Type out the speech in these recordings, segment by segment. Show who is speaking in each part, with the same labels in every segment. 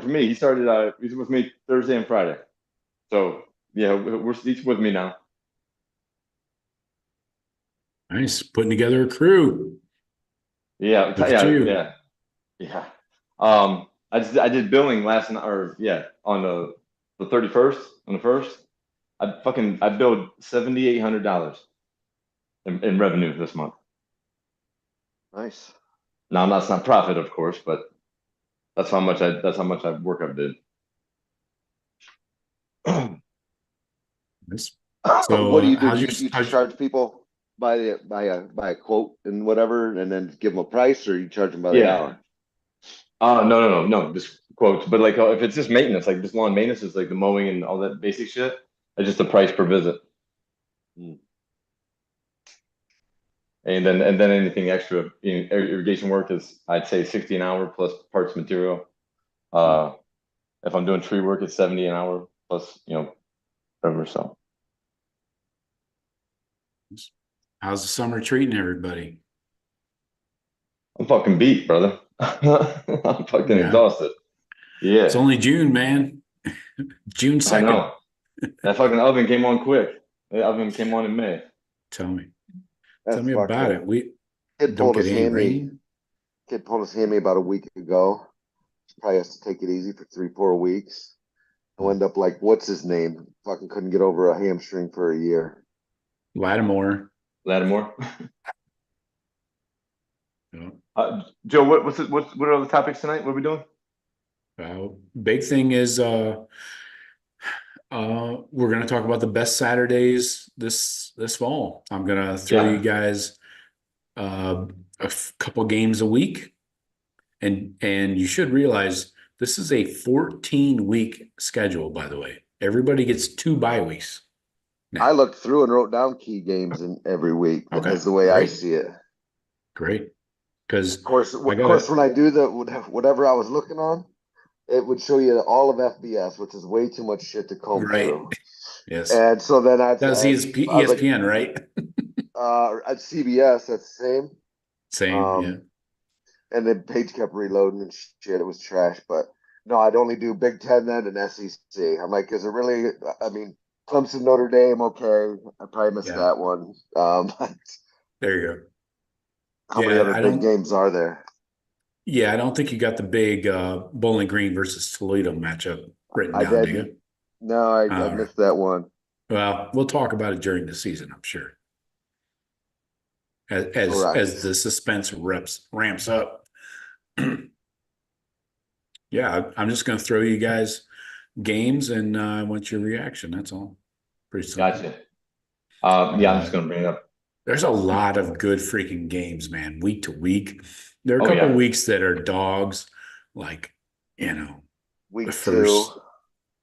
Speaker 1: for me. He started. He's with me Thursday and Friday. So yeah, he's with me now.
Speaker 2: Nice. Putting together a crew.
Speaker 1: Yeah,
Speaker 2: Look at
Speaker 1: yeah,
Speaker 2: you.
Speaker 1: yeah, yeah. I did billing last night, or yeah, on the 31st, on the first. I billed $7,800 in revenue this month.
Speaker 3: Nice.
Speaker 1: Now, that's not profit, of course, but that's how much I work I did.
Speaker 2: Nice.
Speaker 3: What
Speaker 2: So
Speaker 3: do you do?
Speaker 2: how's your
Speaker 3: You just
Speaker 2: how's,
Speaker 3: charge people by a quote and whatever, and then give them a price, or you charge them by the
Speaker 1: Yeah.
Speaker 3: hour?
Speaker 1: No, just quotes. But like, if it's just maintenance, like just lawn maintenance is like the mowing and all that basic shit. It's just the price per visit,
Speaker 3: Hmm.
Speaker 1: and then anything extra, irrigation work is I'd say 60 an hour plus parts material. Uh, if I'm doing tree work, it's 70 an hour plus whatever. So
Speaker 2: how's the summer treating everybody?
Speaker 1: I'm fucking beat, brother. I'm fucking
Speaker 2: Yeah.
Speaker 1: exhausted.
Speaker 2: It's
Speaker 1: Yeah,
Speaker 2: only June, man. June
Speaker 1: I
Speaker 2: 2nd.
Speaker 1: know. That fucking oven came on quick. The oven came on in May.
Speaker 2: Tell me. Tell
Speaker 3: That's
Speaker 2: me
Speaker 3: fucked
Speaker 2: about
Speaker 3: up.
Speaker 2: it. We
Speaker 3: Kid
Speaker 2: don't
Speaker 3: pulled
Speaker 2: get
Speaker 3: his
Speaker 2: any
Speaker 3: hammy.
Speaker 2: rain.
Speaker 3: Kid pulled his hammy about a week ago. Probably has to take it easy for 3, 4 weeks. He'll end up like, what's his name? Fucking couldn't get over a hamstring for a year.
Speaker 2: Lattimore.
Speaker 1: Lattimore.
Speaker 2: Yeah.
Speaker 1: Joe, what are the topics tonight? What are we doing?
Speaker 2: Big thing is we're gonna talk about the best Saturdays this fall. I'm gonna throw you
Speaker 1: Yeah.
Speaker 2: guys uh, couple games a week, and you should realize this is a 14-week schedule. By the way, everybody gets 2 bye weeks
Speaker 3: I
Speaker 2: now.
Speaker 3: looked through and wrote down key games in every week.
Speaker 2: Okay,
Speaker 3: As the way I
Speaker 2: great,
Speaker 3: see it.
Speaker 2: great. Because I
Speaker 3: Of
Speaker 2: got
Speaker 3: course,
Speaker 2: it
Speaker 3: when I do whatever I was looking on, it would show you all of FBS, which is way too much shit to comb
Speaker 2: right.
Speaker 3: through.
Speaker 2: Yes,
Speaker 3: And so then
Speaker 2: that's
Speaker 3: I was like,
Speaker 2: ESPN, right?
Speaker 3: at CBS, that's the same.
Speaker 2: Same, yeah,
Speaker 3: Um, and then page kept reloading and shit. It was trash. But no, I'd only do Big Ten then and SEC. I'm like, is it really? I mean, Clemson, Notre Dame, okay. I probably missed
Speaker 2: yeah.
Speaker 3: that one.
Speaker 2: There you go.
Speaker 3: How many
Speaker 2: Yeah,
Speaker 3: other big games are there?
Speaker 2: I don't think you got the big Bowling Green versus Toledo matchup written
Speaker 3: I
Speaker 2: down, do you?
Speaker 3: didn't. No, I
Speaker 2: All right.
Speaker 3: missed that one.
Speaker 2: Well, we'll talk about it during the season, I'm sure, as
Speaker 3: Correct.
Speaker 2: the suspense ramps up. Yeah, I'm just going to throw you guys games, and I want your reaction. That's all. Pretty simple.
Speaker 1: Gotcha. Yeah, I'm just
Speaker 2: Uh,
Speaker 1: gonna bring it up.
Speaker 2: there's a lot of good freaking games, man, week to week. There are a
Speaker 1: Oh
Speaker 2: couple
Speaker 1: yeah.
Speaker 2: weeks that are dogs, like, the
Speaker 3: Week two.
Speaker 2: first.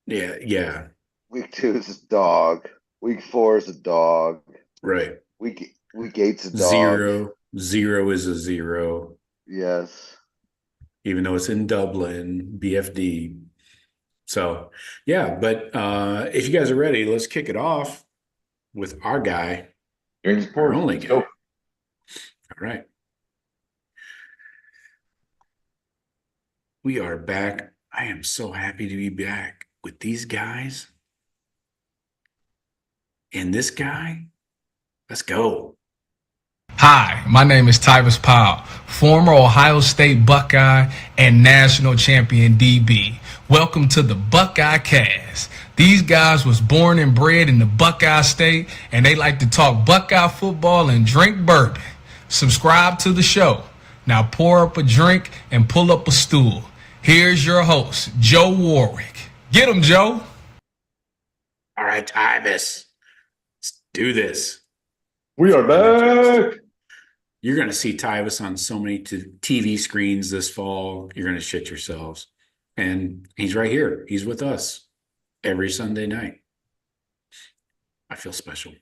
Speaker 2: Yeah,
Speaker 3: Week two is a dog. Week four is a dog.
Speaker 2: right.
Speaker 3: Week eight's a dog.
Speaker 2: Zero is a zero,
Speaker 3: Yes.
Speaker 2: even though it's in Dublin, BFD. So, yeah, but if you guys are ready, let's kick it off with our guy,
Speaker 1: Drink
Speaker 2: our
Speaker 1: support.
Speaker 2: only
Speaker 1: Let's
Speaker 2: guy.
Speaker 1: go.
Speaker 2: All right. We are back. I am so happy to be back with these guys and this guy. Let's go.
Speaker 4: Hi, my name is Tyvis Powell, former Ohio State Buckeye and national champion DB. Welcome to the Buckeye Cast. These guys was born and bred in the Buckeye State, and they like to talk Buckeye football and drink bourbon. Subscribe to the show. Now pour up a drink and pull up a stool. Here's your host, Joe Warwick. Get him, Joe.
Speaker 2: All right, Tyvis. Let's do this.
Speaker 1: We are back.
Speaker 2: You're going to see Tyvis on so many TV screens this fall. You're going to shit yourselves. And he's right here. He's with us every Sunday night. I feel special.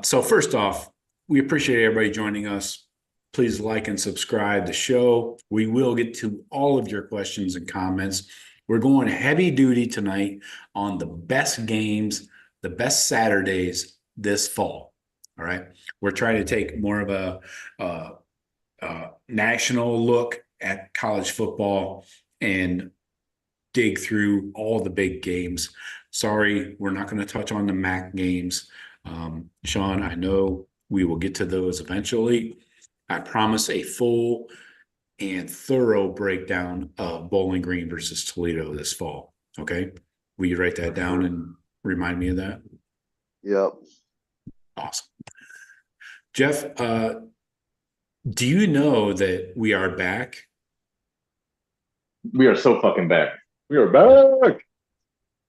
Speaker 2: So first off, we appreciate everybody joining us. Please like and subscribe the show. We will get to all of your questions and comments. We're going heavy duty tonight on the best games, the best Saturdays this fall. All right. We're trying to take more of a national look at college football and dig through all the big games. Sorry, we're not going to touch on the MAC games. Shawn, I know we will get to those eventually. I promise a full and thorough breakdown of Bowling Green versus Toledo this fall. Okay? Will you write that down and remind me of that?
Speaker 3: Yep.
Speaker 2: Awesome. Jeff, do you know that we are back?
Speaker 1: We are so fucking back. We are back.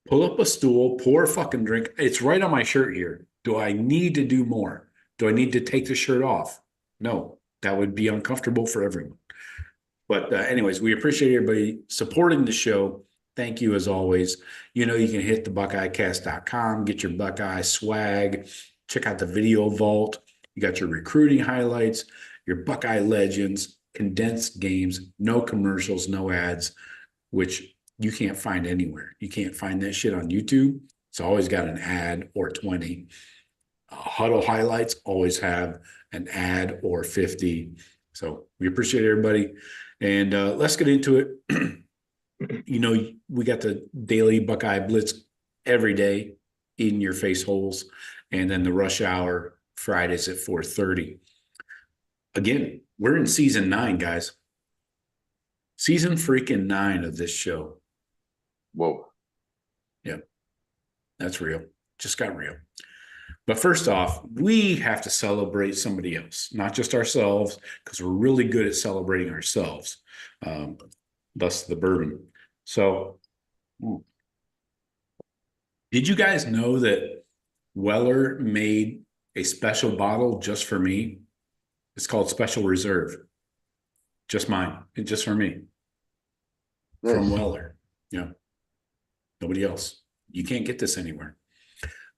Speaker 2: Pull up a stool, pour a fucking drink. It's right on my shirt here. Do I need to do more? Do I need to take the shirt off? No, that would be uncomfortable for everyone. But anyways, we appreciate everybody supporting the show. Thank you as always. You know, you can hit the BuckeyeCast.com, get your Buckeye swag, check out the video vault. You got your recruiting highlights, your Buckeye legends, condensed games, no commercials, no ads, which you can't find anywhere. You can't find that shit on YouTube. It's always got an ad or 20. Huddle highlights always have an ad or 50. So we appreciate everybody. And let's get into it. You know, we got the daily Buckeye Blitz every day in your face holes. And then the rush hour Fridays at 4:30. Again, we're in season 9, guys. Season freaking 9 of this show.
Speaker 1: Whoa.
Speaker 2: Yep. That's real. Just got real. But first off, we have to celebrate somebody else, not just ourselves, because we're really good at celebrating ourselves. Thus the bourbon. So, did you guys know that Weller made a special bottle just for me? It's called Special Reserve. Just mine. It's just for me. From Weller. Yeah. Nobody else. You can't get this anywhere.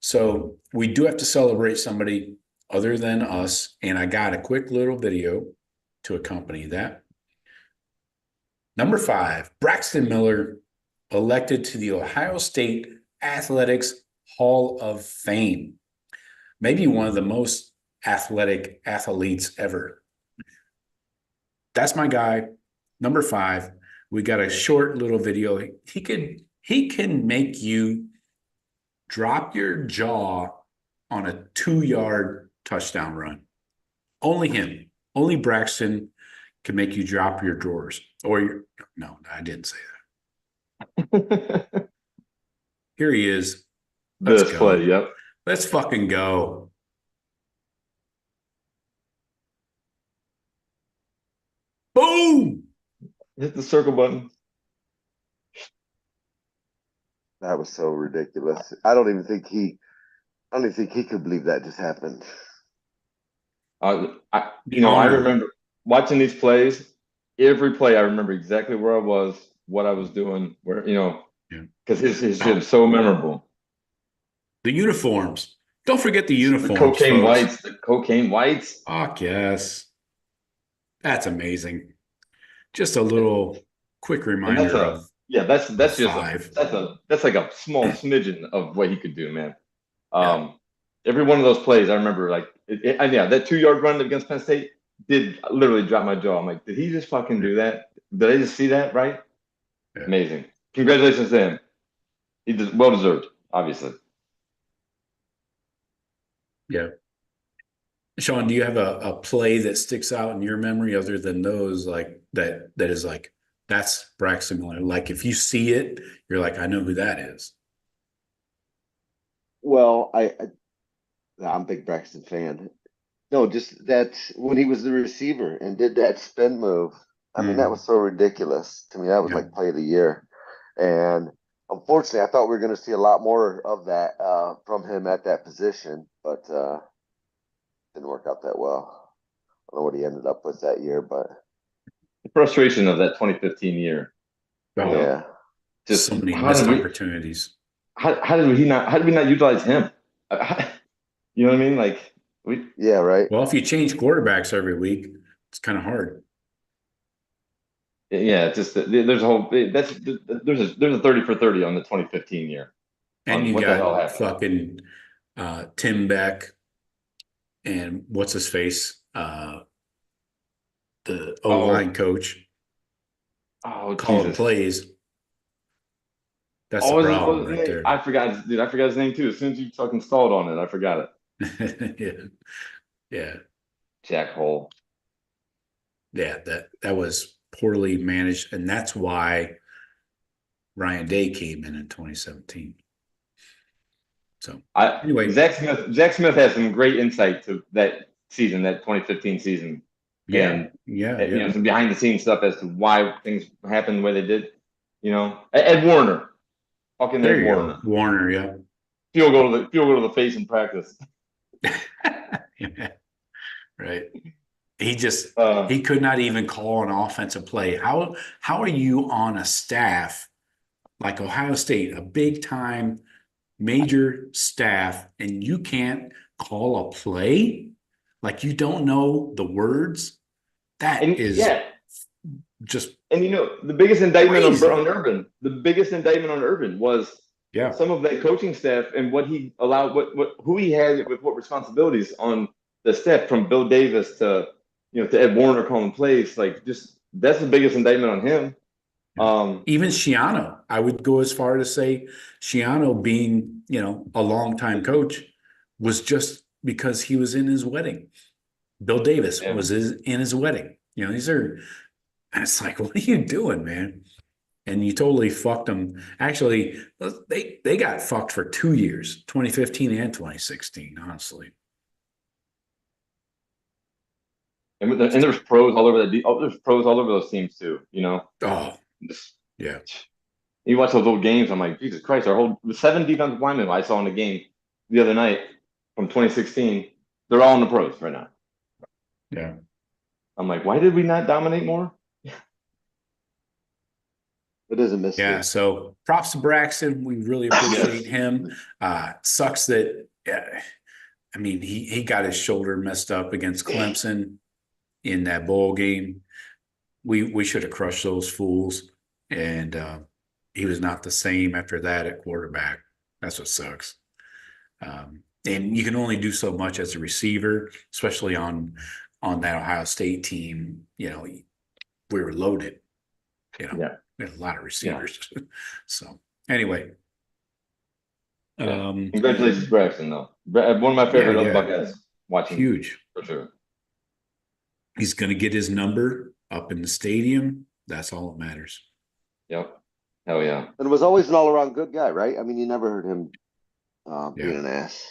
Speaker 2: So we do have to celebrate somebody other than us. And I got a quick little video to accompany that. Number 5, Braxton Miller elected to the Ohio State Athletics Hall of Fame. Maybe one of the most athletic athletes ever. That's my guy. Number 5. We got a short little video. He can make you drop your jaw on a 2-yard touchdown run. Only him. Only Braxton can make you drop your drawers. No, I didn't say that. Here he is.
Speaker 1: Let's play, yep.
Speaker 2: Let's fucking go. Boom!
Speaker 1: Hit the circle button.
Speaker 3: That was so ridiculous. I don't even think he could believe that just happened.
Speaker 1: I remember watching these plays. Every play, I remember exactly where I was, what I was doing, where, because his shit is so memorable.
Speaker 2: The uniforms. Don't forget the uniforms.
Speaker 1: The cocaine whites.
Speaker 2: Fuck yes. That's amazing. Just a little quick reminder of.
Speaker 1: Yeah, that's just
Speaker 2: five.
Speaker 1: That's like a small smidgen of what he could do, man. Every one of those plays, I remember that 2-yard run against Penn State did literally drop my jaw. I'm like, did he just fucking do that? Did I just see that? Right? Yeah. Amazing. Congratulations to him. He did well deserved, obviously.
Speaker 2: Yeah. Shawn, do you have a play that sticks out in your memory other than those like that is like, that's Braxton Miller? Like if you see it, you're like, I know who that is.
Speaker 3: Well, I'm a big Braxton fan. No, just that when he was the receiver and did that spin move. I mean, that was so ridiculous to me. That was like play of the year. And unfortunately, I thought we were going to see a lot more of that from him at that position, but didn't work out that well. I don't know what he ended up with that year, but
Speaker 1: the frustration of that 2015 year.
Speaker 3: Yeah,
Speaker 2: just so many missed opportunities.
Speaker 1: How did we not utilize him? You know what I mean? Like
Speaker 3: right.
Speaker 2: Well, if you change quarterbacks every week, it's kind of hard.
Speaker 1: Yeah, it's just there's a 30 for 30 on the 2015 year.
Speaker 2: And you got fucking Tim Beck and what's his face, the O-line coach.
Speaker 1: Oh
Speaker 2: calling
Speaker 1: Jesus!
Speaker 2: plays. That's the
Speaker 1: Oh,
Speaker 2: problem
Speaker 1: what was his
Speaker 2: right
Speaker 1: name?
Speaker 2: there.
Speaker 1: I forgot, dude. I forgot his name too. As soon as you fucking stalled on it, I forgot it.
Speaker 2: Yeah. Yeah.
Speaker 1: Jack Hole.
Speaker 2: Yeah. That was poorly managed. And that's why Ryan Day came in 2017. So anyway,
Speaker 1: Zach Smith has some great insight to that season, that 2015 season,
Speaker 2: yeah.
Speaker 1: and
Speaker 2: Yeah.
Speaker 1: you
Speaker 2: Yeah.
Speaker 1: know some behind the scenes stuff as to why things happened the way they did. You know, Ed Warner, fucking
Speaker 2: There
Speaker 1: Ed
Speaker 2: you go.
Speaker 1: Warner,
Speaker 2: Warner. Yeah.
Speaker 1: field goal to the face in practice.
Speaker 2: Yeah. Right.
Speaker 1: Uh,
Speaker 2: He could not even call an offensive play. How are you on a staff like Ohio State, a big time major staff, and you can't call a play? Like you don't know the words? That
Speaker 1: and
Speaker 2: is
Speaker 1: yeah,
Speaker 2: just
Speaker 1: and you know the biggest indictment
Speaker 2: crazy.
Speaker 1: on Urban, the biggest indictment on Urban was
Speaker 2: Yeah.
Speaker 1: some of that coaching staff and what he allowed, who he had with what responsibilities on the staff, from Bill Davis to to Ed Warner calling plays. Like, just that's the biggest indictment on him.
Speaker 2: Even Shiano, I would go as far to say Shiano being, a longtime coach was just because he was in his wedding. Bill Davis
Speaker 1: yeah.
Speaker 2: was in his wedding. And it's like, what are you doing, man? And you totally fucked them. Actually, they got fucked for 2 years, 2015 and 2016, honestly.
Speaker 1: And there's pros all over there's pros all over those teams too.
Speaker 2: Oh,
Speaker 1: Just,
Speaker 2: yeah.
Speaker 1: you watch those old games, I'm like, Jesus Christ, the 7 defensive linemen I saw in the game the other night from 2016, they're all in the pros right now.
Speaker 2: Yeah.
Speaker 1: I'm like, why did we not dominate more?
Speaker 3: It is a mystery.
Speaker 2: Yeah, so props to Braxton. We really appreciate him. Sucks that, he got his shoulder messed up against Clemson in that bowl game. We should have crushed those fools. And he was not the same after that at quarterback. That's what sucks. And you can only do so much as a receiver, especially on that Ohio State team. We were loaded.
Speaker 1: Yeah.
Speaker 2: We had a lot of receivers. Yeah. So anyway.
Speaker 1: Congratulations, Braxton, though. One of my favorite other Buckeyes watching.
Speaker 2: Huge.
Speaker 1: For sure.
Speaker 2: He's going to get his number up in the stadium. That's all that matters.
Speaker 1: Yep. Hell yeah.
Speaker 3: And was always an all-around good guy, right? I mean, you never heard him being an ass.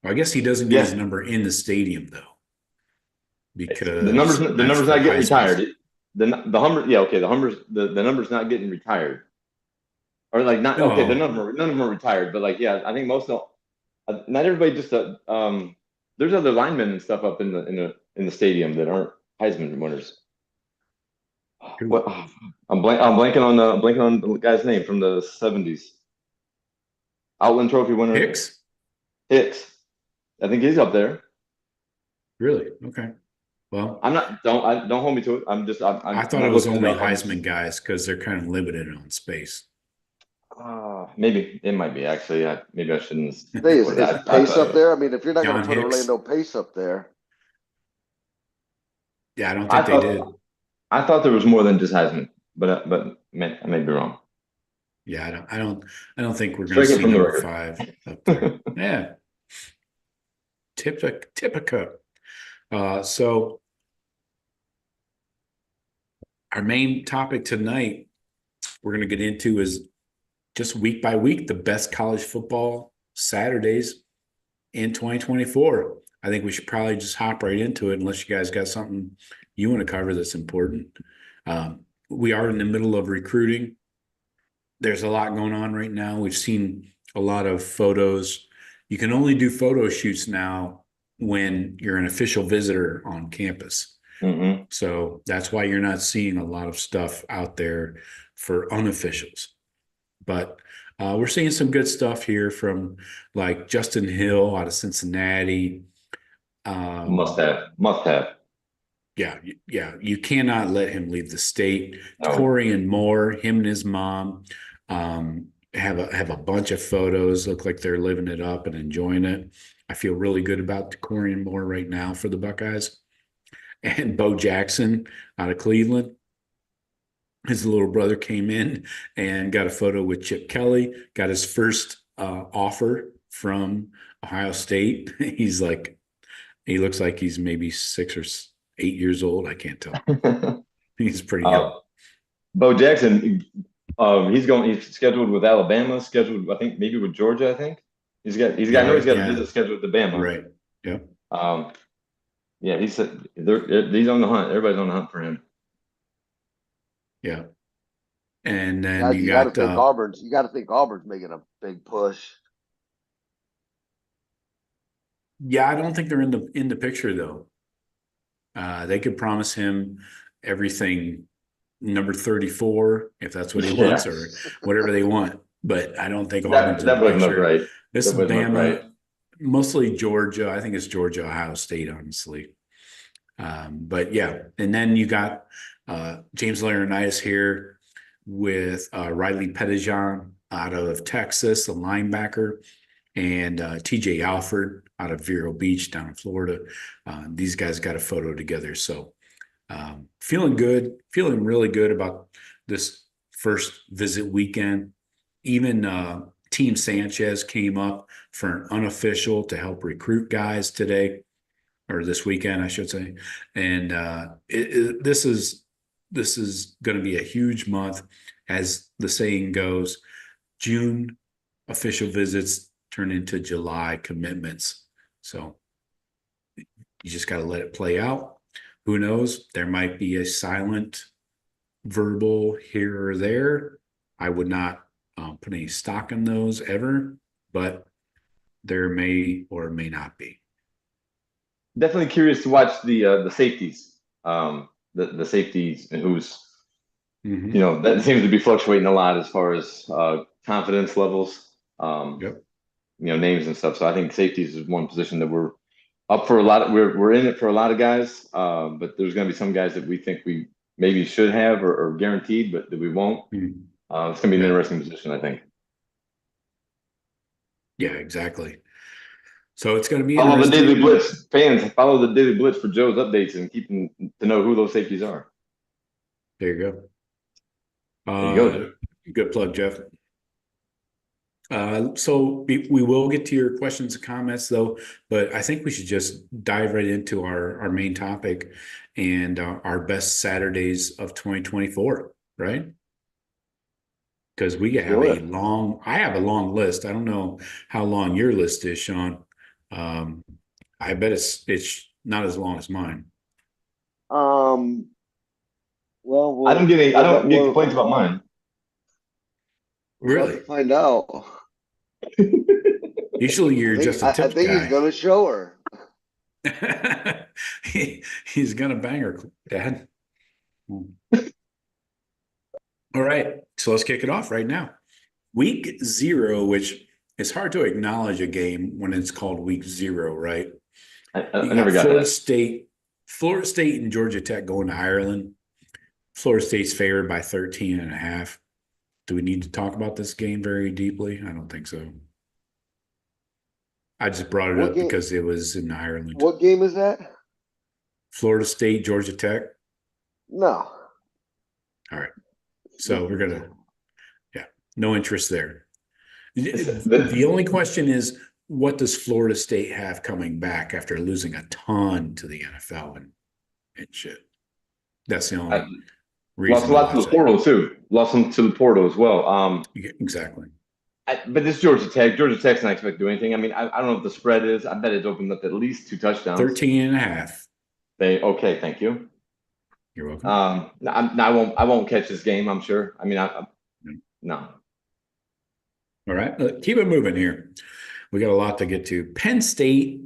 Speaker 2: Well, I guess he doesn't get his number in the stadium, though. Because
Speaker 1: the number's not getting retired. The Hummer, the number's not getting retired. Or like not okay, none of them are retired, but like I think most of not everybody just there's other linemen and stuff up in the stadium that aren't Heisman winners. What I'm blanking on the guy's name from the 70s. Outland Trophy winner.
Speaker 2: Hicks.
Speaker 1: I think he's up there.
Speaker 2: Really? Okay. Well,
Speaker 1: I'm not. Don't hold me to it. I
Speaker 2: thought it was only Heisman guys because they're kind of limited on space.
Speaker 1: Maybe it might be actually. Maybe I shouldn't.
Speaker 3: Hey, is Pace up there? I mean, if you're not going to put
Speaker 2: Hicks.
Speaker 3: Orlando Pace up there,
Speaker 2: yeah, I don't think they did.
Speaker 1: I thought there was more than just Heisman, but I may be wrong.
Speaker 2: Yeah, I don't think we're going to see number 5 up there. Yeah, Typica. So our main topic tonight we're going to get into is just week by week the best college football Saturdays in 2024. I think we should probably just hop right into it unless you guys got something you want to cover that's important. We are in the middle of recruiting. There's a lot going on right now. We've seen a lot of photos. You can only do photo shoots now when you're an official visitor on campus.
Speaker 1: Mm-hmm.
Speaker 2: So that's why you're not seeing a lot of stuff out there for unofficials. But we're seeing some good stuff here from like Justin Hill out of Cincinnati.
Speaker 1: Must have.
Speaker 2: Yeah. You cannot let him leave the state.
Speaker 1: No.
Speaker 2: Corey and Moore, him and his mom, have a bunch of photos. Look like they're living it up and enjoying it. I feel really good about Corey and Moore right now for the Buckeyes. And Bo Jackson out of Cleveland. his little brother came in and got a photo with Chip Kelly, got his first offer from Ohio State. He looks like he's maybe 6 or 8 years old. I can't tell. He's pretty young.
Speaker 1: Bo Jackson, he's scheduled with Alabama, scheduled, I think, maybe with Georgia, I think. I know he's got a visit scheduled with Bama.
Speaker 2: Right. Yeah.
Speaker 1: Yeah, he's on the hunt. Everybody's on the hunt for him.
Speaker 2: Yeah. And then
Speaker 3: you got to think Auburn's making a big push.
Speaker 2: Yeah, I don't think they're in the picture though. They could promise him everything, number 34, if that's what he wants, or whatever they want. But I don't think Auburn's in the
Speaker 1: wouldn't
Speaker 2: picture.
Speaker 1: Look right.
Speaker 2: This is Bama, mostly Georgia. I think it's Georgia, Ohio State, honestly. But yeah, and then you got James Laurinaitis here with Riley Pettijohn out of Texas, the linebacker, and TJ Alford out of Vero Beach down in Florida. These guys got a photo together. So feeling really good about this first visit weekend. Even Team Sanchez came up for an unofficial to help recruit guys today, or this weekend, I should say. And this is going to be a huge month. As the saying goes, June official visits turn into July commitments. So you just got to let it play out. Who knows? There might be a silent verbal here or there. I would not put any stock in those ever, but there may or may not be.
Speaker 1: Definitely curious to watch the safeties. The safeties and who's that seems to be fluctuating a lot as far as confidence levels. Names and stuff. So I think safeties is one position that we're up for a lot. We're in it for a lot of guys, but there's going to be some guys that we think we maybe should have or guaranteed, but that we won't. It's going to be an interesting position, I think.
Speaker 2: Yeah, exactly. So it's going to be
Speaker 1: follow the Daily Blitz fans. Follow the Daily Blitz for Joe's updates and keep them to know who those safeties are.
Speaker 2: There you go.
Speaker 1: There you go, Jeff.
Speaker 2: Good plug, Jeff. So we will get to your questions and comments though, but I think we should just dive right into our main topic and our best Saturdays of 2024, right? Because we have I have a long list. I don't know how long your list is, Shawn. I bet it's not as long as mine.
Speaker 3: Well,
Speaker 1: I don't get complaints about mine.
Speaker 2: Really?
Speaker 3: Find out.
Speaker 2: Usually you're just a tips guy.
Speaker 3: I think he's gonna show her.
Speaker 2: He's gonna bang her, Dad. All right, so let's kick it off right now. Week 0, which is hard to acknowledge a game when it's called week 0, right?
Speaker 1: I never got that.
Speaker 2: Florida State and Georgia Tech going to Ireland. Florida State's favored by 13.5. Do we need to talk about this game very deeply? I don't think so. I just brought it up because it was in Ireland.
Speaker 3: What game is that?
Speaker 2: Florida State, Georgia Tech.
Speaker 3: No.
Speaker 2: All right. So we're going to, no interest there. The only question is, what does Florida State have coming back after losing a ton to the NFL and shit? That's the only reason.
Speaker 1: Lost a lot to the portal too. Lost them to the portal as well.
Speaker 2: Exactly.
Speaker 1: But this Georgia Tech. Georgia Tech's not expected to do anything. I mean, I don't know what the spread is. I bet it's opened up at least 2 touchdowns.
Speaker 2: 13.5.
Speaker 1: Okay, thank you.
Speaker 2: You're welcome.
Speaker 1: I won't catch this game, I'm sure. I mean, no.
Speaker 2: All right, keep it moving here. We got a lot to get to. Penn State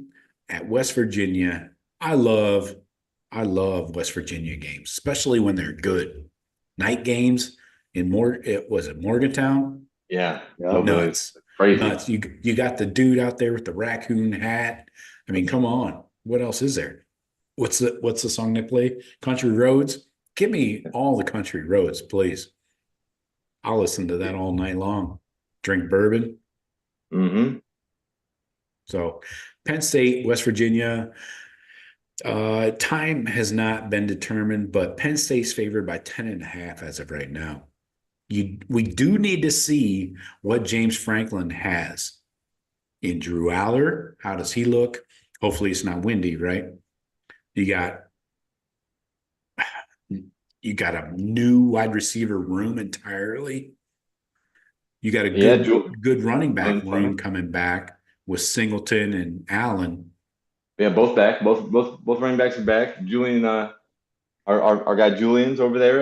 Speaker 2: at West Virginia. I love West Virginia games, especially when they're good. Night games in Morgantown?
Speaker 1: Yeah.
Speaker 2: Nuts.
Speaker 1: Crazy.
Speaker 2: Nuts. You got the dude out there with the raccoon hat. I mean, come on. What else is there? What's the song they play? Country Roads? Give me all the country roads, please. I'll listen to that all night long. Drink bourbon.
Speaker 1: Mm-hmm.
Speaker 2: So Penn State, West Virginia. Time has not been determined, but Penn State's favored by 10.5 as of right now. We do need to see what James Franklin has in Drew Aller. How does he look? Hopefully it's not windy, right? You got a new wide receiver room entirely. You got a good running back room coming back with Singleton and Allen.
Speaker 1: Yeah, both back. Both running backs are back. Julian, our guy Julian's over there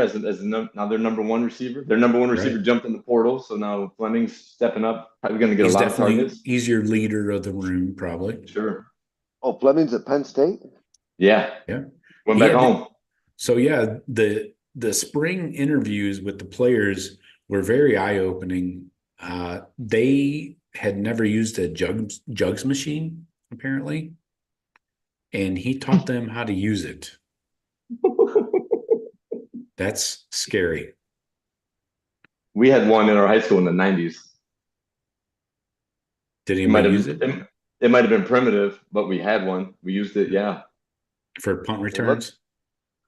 Speaker 1: now their number one receiver. Their number one receiver jumped in the portal, so now Fleming's stepping up. Probably going to get a lot of targets.
Speaker 2: He's your leader of the room, probably.
Speaker 1: Sure.
Speaker 3: Oh, Fleming's at Penn State?
Speaker 1: Yeah. Went back home.
Speaker 2: So yeah, the spring interviews with the players were very eye-opening. They had never used a jugs machine, apparently, and he taught them how to use it. That's scary.
Speaker 1: We had one in our high school in the 90s.
Speaker 2: Did anybody use it?
Speaker 1: It might have been primitive, but we had one. We used it, yeah.
Speaker 2: For punt returns?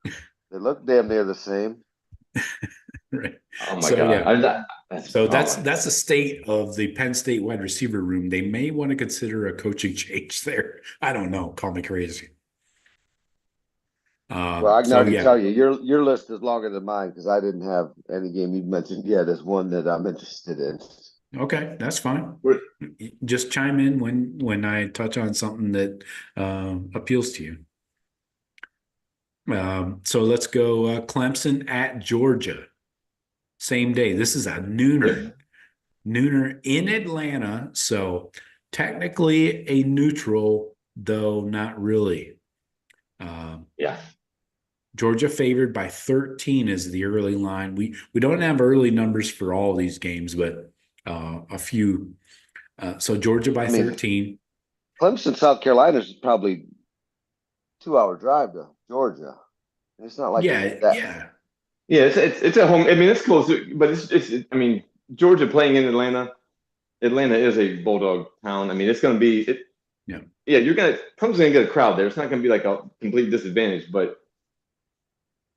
Speaker 3: They look damn near the same.
Speaker 2: Right.
Speaker 1: Oh my God.
Speaker 2: Yeah. That's the state of the Penn State wide receiver room. They may want to consider a coaching change there. I don't know. Call me crazy.
Speaker 3: Well, I can already tell you, your list is longer than mine because I didn't have any game you've mentioned yet as one that I'm interested in.
Speaker 2: Okay, that's fine. Just chime in when I touch on something that appeals to you. So let's go Clemson at Georgia. Same day. This is a nooner in Atlanta. So technically a neutral, though not really.
Speaker 1: Yeah.
Speaker 2: Georgia favored by 13 is the early line. We don't have early numbers for all these games, but a few. So Georgia by 13.
Speaker 3: Clemson, South Carolina is probably 2-hour drive to Georgia. It's not like
Speaker 2: yeah.
Speaker 1: It's at home. I mean, it's close, but it's. I mean, Georgia playing in Atlanta. Atlanta is a Bulldog town. I mean, it's going to be. Clemson's going to get a crowd there. It's not going to be like a complete disadvantage, but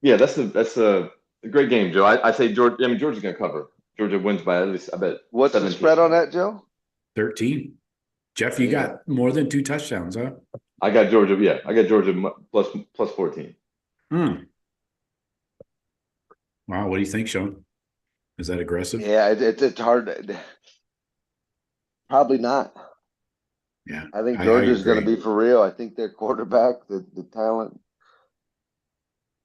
Speaker 1: yeah, that's a great game, Joe. I say Georgia. I mean, Georgia's going to cover. Georgia wins by at least, I bet.
Speaker 3: What's 17. The spread on that, Joe?
Speaker 2: 13. Jeff, you got more than 2 touchdowns, huh?
Speaker 1: I got Georgia. Yeah, I got Georgia plus 14.
Speaker 2: Wow, what do you think, Shawn? Is that aggressive?
Speaker 3: Yeah, it's hard. Probably not.
Speaker 2: Yeah,
Speaker 3: I think Georgia's going to be for real. I think their quarterback, the talent.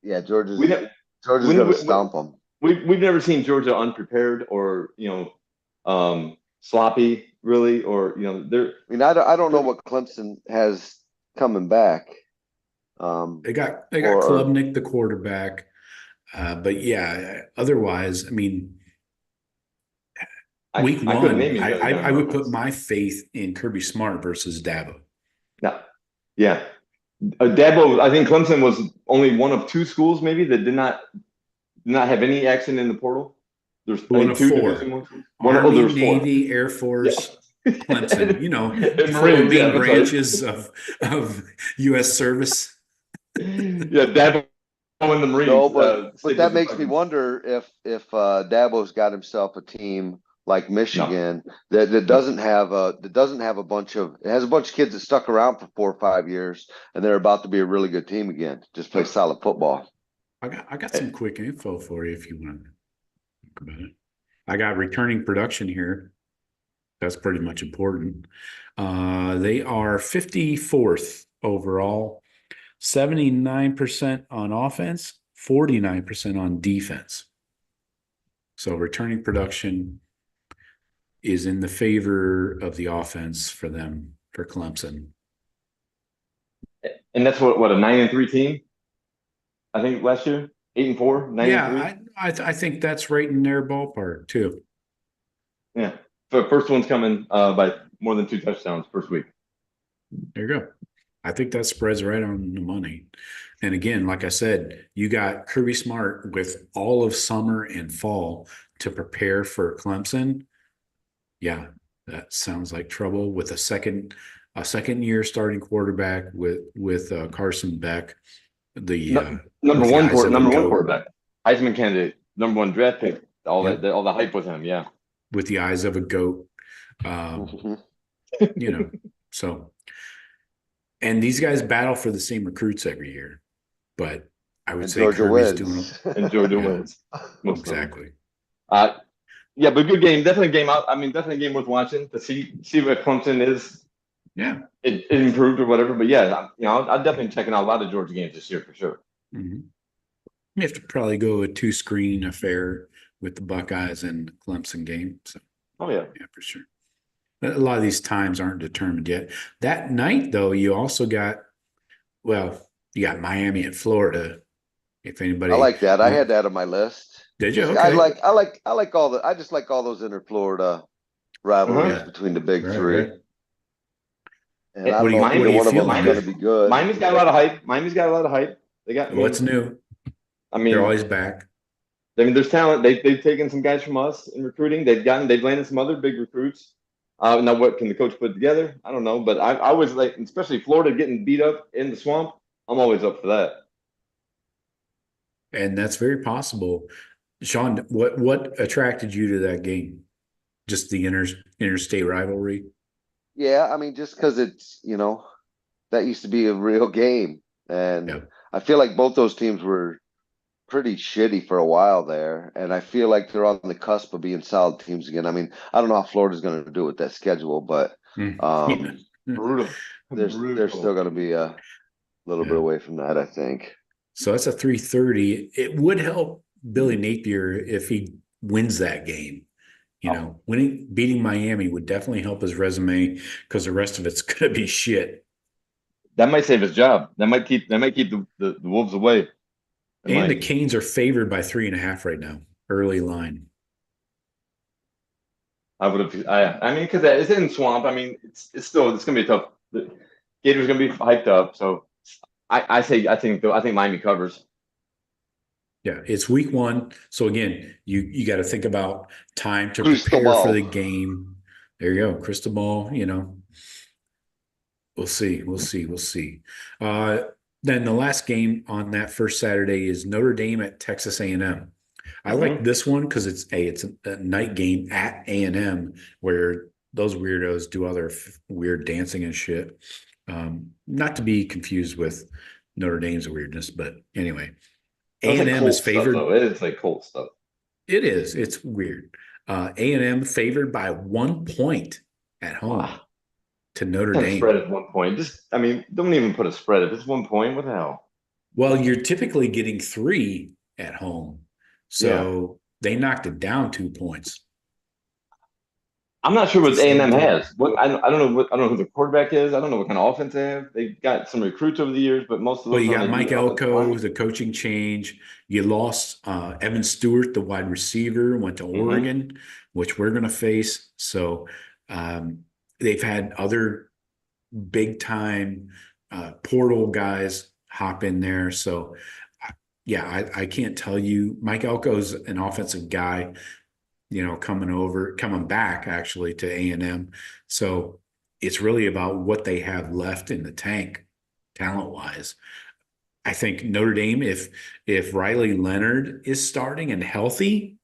Speaker 3: Yeah, Georgia's going to stomp them.
Speaker 1: We've never seen Georgia unprepared or sloppy, really, or they're.
Speaker 3: I mean, I don't know what Clemson has coming back.
Speaker 2: They got Klubnik, the quarterback. But yeah, otherwise, I mean, week one, I would put my faith in Kirby Smart versus Dabo.
Speaker 1: Yeah. Dabo, I think Clemson was only one of 2 schools maybe that did not have any action in the portal. There's
Speaker 2: one of 4. Army, Navy, Air Force, Clemson, Marine branches of U.S. service.
Speaker 1: Yeah, Dabo. In the Marines,
Speaker 3: no, but that makes me wonder if Dabo's got himself a team like Michigan that doesn't have a bunch of kids that stuck around for 4 or 5 years and they're about to be a really good team again. Just play solid football.
Speaker 2: I got some quick info for you if you want to think about it. I got returning production here. That's pretty much important. They are 54th overall. 79% on offense, 49% on defense. So returning production is in the favor of the offense for them, for Clemson.
Speaker 1: And that's what a 9-3 team? I think last year, 8-4, 9-3.
Speaker 2: Yeah, I think that's right in their ballpark too.
Speaker 1: Yeah, the first one's coming by more than 2 touchdowns first week.
Speaker 2: There you go. I think that spreads right on the money. And again, like I said, you got Kirby Smart with all of summer and fall to prepare for Clemson. Yeah, that sounds like trouble with a second a second-year starting quarterback with Carson Beck, the
Speaker 1: number
Speaker 2: with the
Speaker 1: one
Speaker 2: eyes of a
Speaker 1: number one
Speaker 2: goat,
Speaker 1: quarterback, Heisman candidate, number one draft pick. All
Speaker 2: Yep.
Speaker 1: all the hype with him. Yeah.
Speaker 2: with the eyes of a goat.
Speaker 3: Mhm.
Speaker 2: You know, so and these guys battle for the same recruits every year, but I would
Speaker 3: And
Speaker 2: say
Speaker 3: Georgia
Speaker 2: Kirby's doing
Speaker 3: wins.
Speaker 1: And Georgia
Speaker 2: Yeah.
Speaker 1: wins. Most of them.
Speaker 2: exactly.
Speaker 1: Yeah, but good game. Definitely a game out. I mean, definitely a game worth watching to see what Clemson is.
Speaker 2: Yeah.
Speaker 1: It improved or whatever. But yeah, I'll definitely checking out a lot of Georgia games this year for sure.
Speaker 2: Mm-hmm. You have to probably go a 2-screen affair with the Buckeyes and the Clemson game. So,
Speaker 1: Oh yeah,
Speaker 2: for sure. A lot of these times aren't determined yet. That night, though, you also got, you got Miami at Florida. If anybody,
Speaker 3: I like that. I had that on my list.
Speaker 2: Did you?
Speaker 3: Just,
Speaker 2: Okay.
Speaker 3: I like all the. I just like all those inter Florida rivalries
Speaker 2: Yeah.
Speaker 3: between the big
Speaker 2: Right,
Speaker 3: three.
Speaker 2: right.
Speaker 3: And I don't know if
Speaker 1: Miami-
Speaker 3: either
Speaker 2: what are you
Speaker 3: one of them
Speaker 2: feeling,
Speaker 3: is going to
Speaker 2: Jeff?
Speaker 3: be good.
Speaker 1: Miami's got a lot of hype. Miami's got a lot of hype. They got.
Speaker 2: What's new?
Speaker 1: I mean,
Speaker 2: They're always back.
Speaker 1: I mean, there's talent. They've taken some guys from us in recruiting. They've landed some other big recruits. Now, what can the coach put together? I don't know, but I always like, especially Florida getting beat up in the swamp. I'm always up for that.
Speaker 2: And that's very possible. Shawn, what attracted you to that game? Just the interstate rivalry?
Speaker 3: Yeah, I mean, just because it's that used to be a real game, and
Speaker 2: Yeah.
Speaker 3: I feel like both those teams were pretty shitty for a while there, and I feel like they're on the cusp of being solid teams again. I mean, I don't know how Florida's going to do with that schedule, but
Speaker 1: Brutal.
Speaker 3: they're still going to be a little bit away from that, I think.
Speaker 2: So that's a 3:30. It would help Billy Napier if he wins that game. Beating Miami would definitely help his resume because the rest of it's going to be shit.
Speaker 1: That might save his job. That might keep the Wolves away.
Speaker 2: And the Canes are favored by 3.5 right now. Early line.
Speaker 1: I would have. I mean, because it's in swamp. I mean, it's going to be tough. The Gators going to be hyped up. So I think Miami covers.
Speaker 2: Yeah, it's week 1. So again, you got to think about time to
Speaker 3: Crystal
Speaker 2: prepare
Speaker 3: ball.
Speaker 2: for the game. There you go, crystal ball. We'll see. Then the last game on that first Saturday is Notre Dame at Texas A&M. I like this one because it's a night game at A&M where those weirdos do other weird dancing and shit. Not to be confused with Notre Dame's weirdness, but anyway, A&M is favored.
Speaker 1: It's like cold stuff.
Speaker 2: It is. It's weird. A&M favored by 1 point at home to Notre Dame.
Speaker 1: Spread at 1 point. Don't even put a spread. If it's 1 point, what the hell?
Speaker 2: Well, you're typically getting 3 at home. So they knocked it down 2 points.
Speaker 1: I'm not sure what A&M has. I don't know who the quarterback is. I don't know what kind of offense they have. They got some recruits over the years, but most of those.
Speaker 2: Well, you got Mike Elko, the coaching change. You lost Evan Stewart, the wide receiver, went to Oregon, which we're going to face. So they've had other big time portal guys hop in there. So I can't tell you. Mike Elko's an offensive guy. Coming back actually to A&M. So it's really about what they have left in the tank talent-wise. I think Notre Dame, if Riley Leonard is starting and healthy,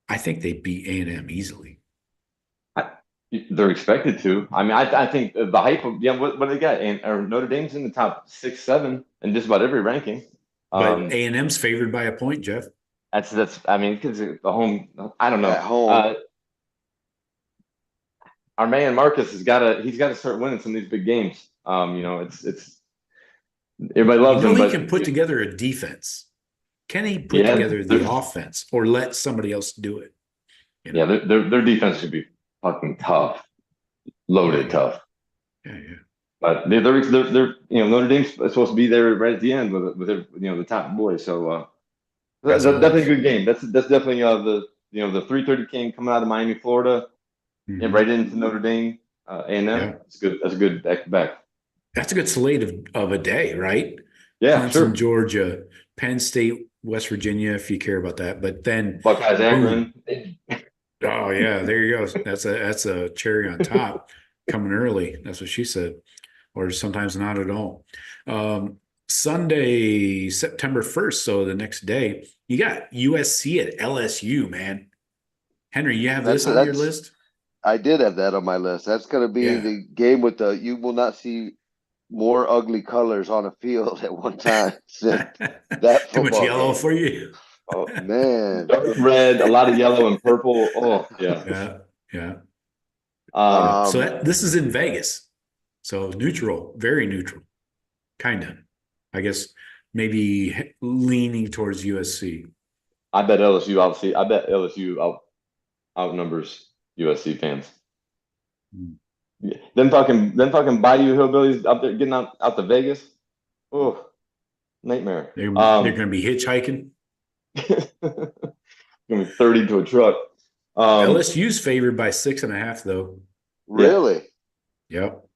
Speaker 2: I think they beat A&M easily.
Speaker 1: They're expected to. I mean, I think the hype of what do they got? And Notre Dame's in the top 6, 7 in just about every ranking.
Speaker 2: But A&M's favored by a point, Jeff.
Speaker 1: That's. I mean, because the home. I don't know.
Speaker 3: At home.
Speaker 1: Our man Marcus he's got to start winning some of these big games. It's everybody loves him.
Speaker 2: He can put together a defense. Can he put together the offense or let somebody else do it?
Speaker 1: Yeah, their defense should be fucking tough, loaded tough.
Speaker 2: Yeah.
Speaker 1: But they're Notre Dame's supposed to be there right at the end with their, the top boys. So that's definitely a good game. That's definitely the 3:30 game coming out of Miami, Florida, and right into Notre Dame, A&M. Yeah. It's good. That's a good back to back.
Speaker 2: That's a good slate of a day, right?
Speaker 1: Yeah,
Speaker 2: Clemson,
Speaker 1: sure.
Speaker 2: Georgia, Penn State, West Virginia, if you care about that. But then
Speaker 1: Buckeyes, Akron.
Speaker 2: Oh yeah, there you go. That's a cherry on top. coming early. That's what she said. Or sometimes not at all. Sunday, September 1st, so the next day, you got USC at LSU, man. Henry, you have this on your list?
Speaker 3: I did have that on my list. That's going to be the game with you will not see more ugly colors on a field at one time. That
Speaker 2: Too much yellow
Speaker 3: game.
Speaker 2: For you.
Speaker 3: Oh man,
Speaker 1: red, a lot of yellow and purple. Oh
Speaker 2: yeah. So this is in Vegas, so neutral, very neutral, kind of. I guess maybe leaning towards USC.
Speaker 1: I bet LSU. Obviously, I bet LSU outnumbers USC fans. Yeah. Then fucking Bayou hillbillies up there getting out to Vegas. Oh, nightmare.
Speaker 2: They're going to be hitchhiking.
Speaker 1: Gonna be 30 to a truck.
Speaker 2: LSU's favored by 6.5, though.
Speaker 3: Really?
Speaker 2: Yep.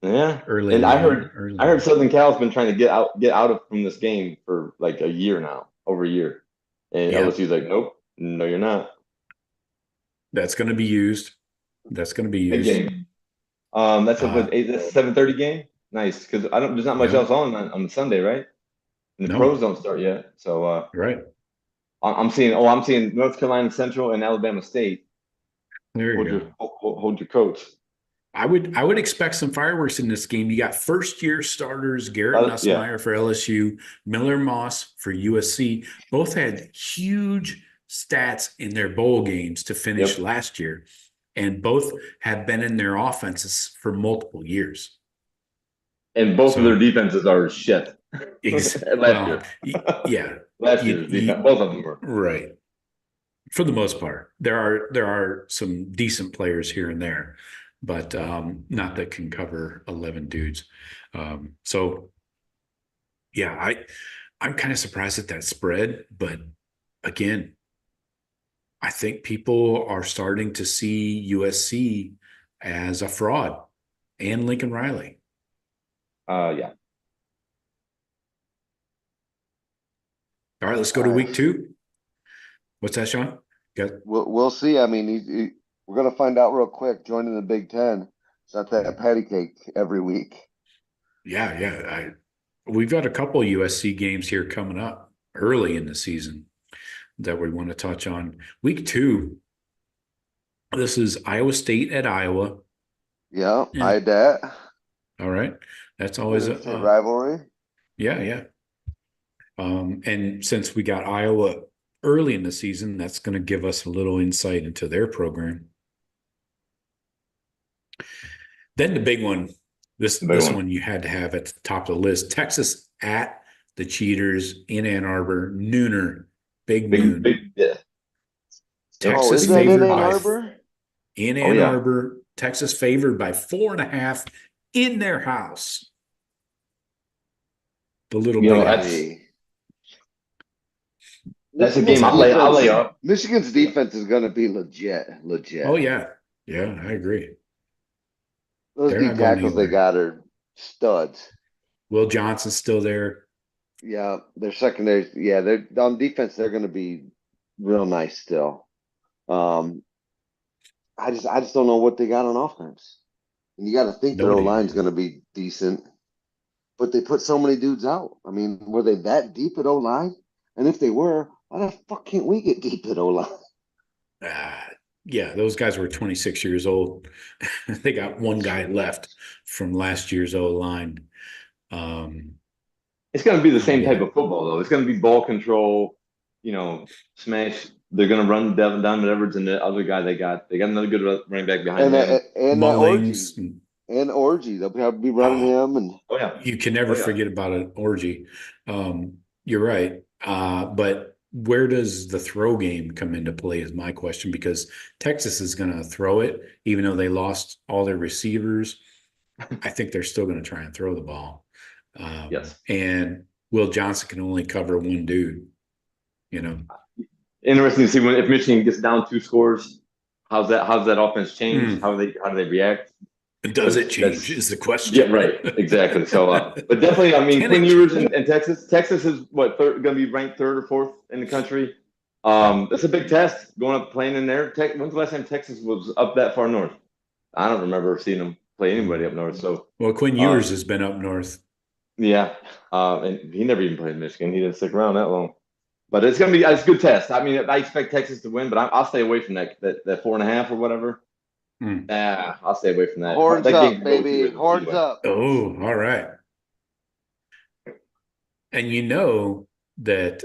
Speaker 1: Yeah.
Speaker 2: Early.
Speaker 1: And I heard Southern Cal's been trying to get out from this game for like a year now, over a year. And LSU's like, nope, no, you're not.
Speaker 2: That's going to be used. Big
Speaker 1: game. That's a 7:30 game. Nice, because there's not much else on Sunday, right? And the pros don't start yet, so
Speaker 2: right.
Speaker 1: I'm seeing North Carolina Central and Alabama State.
Speaker 2: There you go.
Speaker 1: Hold your coach.
Speaker 2: I would expect some fireworks in this game. You got first-year starters Garrett Nussmeier for LSU, Miller Moss for USC. Both had huge stats in their bowl games to finish last year, and both have been in their offenses for multiple years.
Speaker 1: And both of their defenses are shit.
Speaker 2: Last year.
Speaker 1: Last year's defense, both of them were.
Speaker 2: Right. For the most part. There are some decent players here and there, but not that can cover 11 dudes. I'm kind of surprised at that spread, but again, I think people are starting to see USC as a fraud and Lincoln Riley.
Speaker 1: Yeah.
Speaker 2: All right, let's go to week 2. What's that, Shawn?
Speaker 3: We'll see. I mean, we're going to find out real quick. Joining the Big Ten, it's not that patty cake every week.
Speaker 2: Yeah. We've got a couple of USC games here coming up early in the season that we want to touch on. Week 2, this is Iowa State at Iowa.
Speaker 3: Yeah. I had that.
Speaker 2: All right. That's always a
Speaker 3: rivalry.
Speaker 2: Yeah. And since we got Iowa early in the season, that's going to give us a little insight into their program. Then the big one, this one you had to have at the top of the list. Texas at the Cheaters in Ann Arbor, nooner, big noon. Texas favored
Speaker 3: in Ann Arbor?
Speaker 2: In Ann Arbor, Texas favored by 4.5 in their house. The little big.
Speaker 1: That's a game I'll lay up.
Speaker 3: Michigan's defense is going to be legit.
Speaker 2: Oh, yeah. Yeah, I agree.
Speaker 3: Those deep tackles they got are studs.
Speaker 2: Will Johnson's still there.
Speaker 3: Yeah, their secondary. Yeah, they're on defense. They're going to be real nice still. I just don't know what they got on offense. And you got to think their O-line's going to be decent. But they put so many dudes out. I mean, were they that deep at O-line? And if they were, why the fuck can't we get deep at O-line?
Speaker 2: Yeah, those guys were 26 years old. They got one guy left from last year's O-line.
Speaker 1: It's going to be the same type of football, though. It's going to be ball control, smash. They're going to run Donovan Edwards and the other guy they got another good running back behind him.
Speaker 3: And Mullings. And Orgy. They'll be running him.
Speaker 2: You can never forget about an Orgy. You're right. But where does the throw game come into play is my question, because Texas is going to throw it, even though they lost all their receivers. I think they're still going to try and throw the ball.
Speaker 1: Yes.
Speaker 2: And Will Johnson can only cover one dude,
Speaker 1: Interesting to see if Michigan gets down 2 scores, how's that offense change? How do they react?
Speaker 2: Does it change is the question.
Speaker 1: Yeah, right. Exactly. So, but definitely, I mean, Quinn Ewers in Texas. Texas is going to be ranked 3rd or 4th in the country. It's a big test going up playing in there. When's the last time Texas was up that far north? I don't remember seeing him play anybody up north. So,
Speaker 2: Well, Quinn Ewers has been up north.
Speaker 1: yeah, and he never even played in Michigan. He didn't stick around that long. But it's a good test. I mean, I expect Texas to win, but I'll stay away from that 4.5 or whatever. I'll stay away from that.
Speaker 3: Horns
Speaker 1: That
Speaker 3: up,
Speaker 1: game can go
Speaker 3: baby.
Speaker 1: either way.
Speaker 3: Horns up.
Speaker 2: Oh, all right. And you know that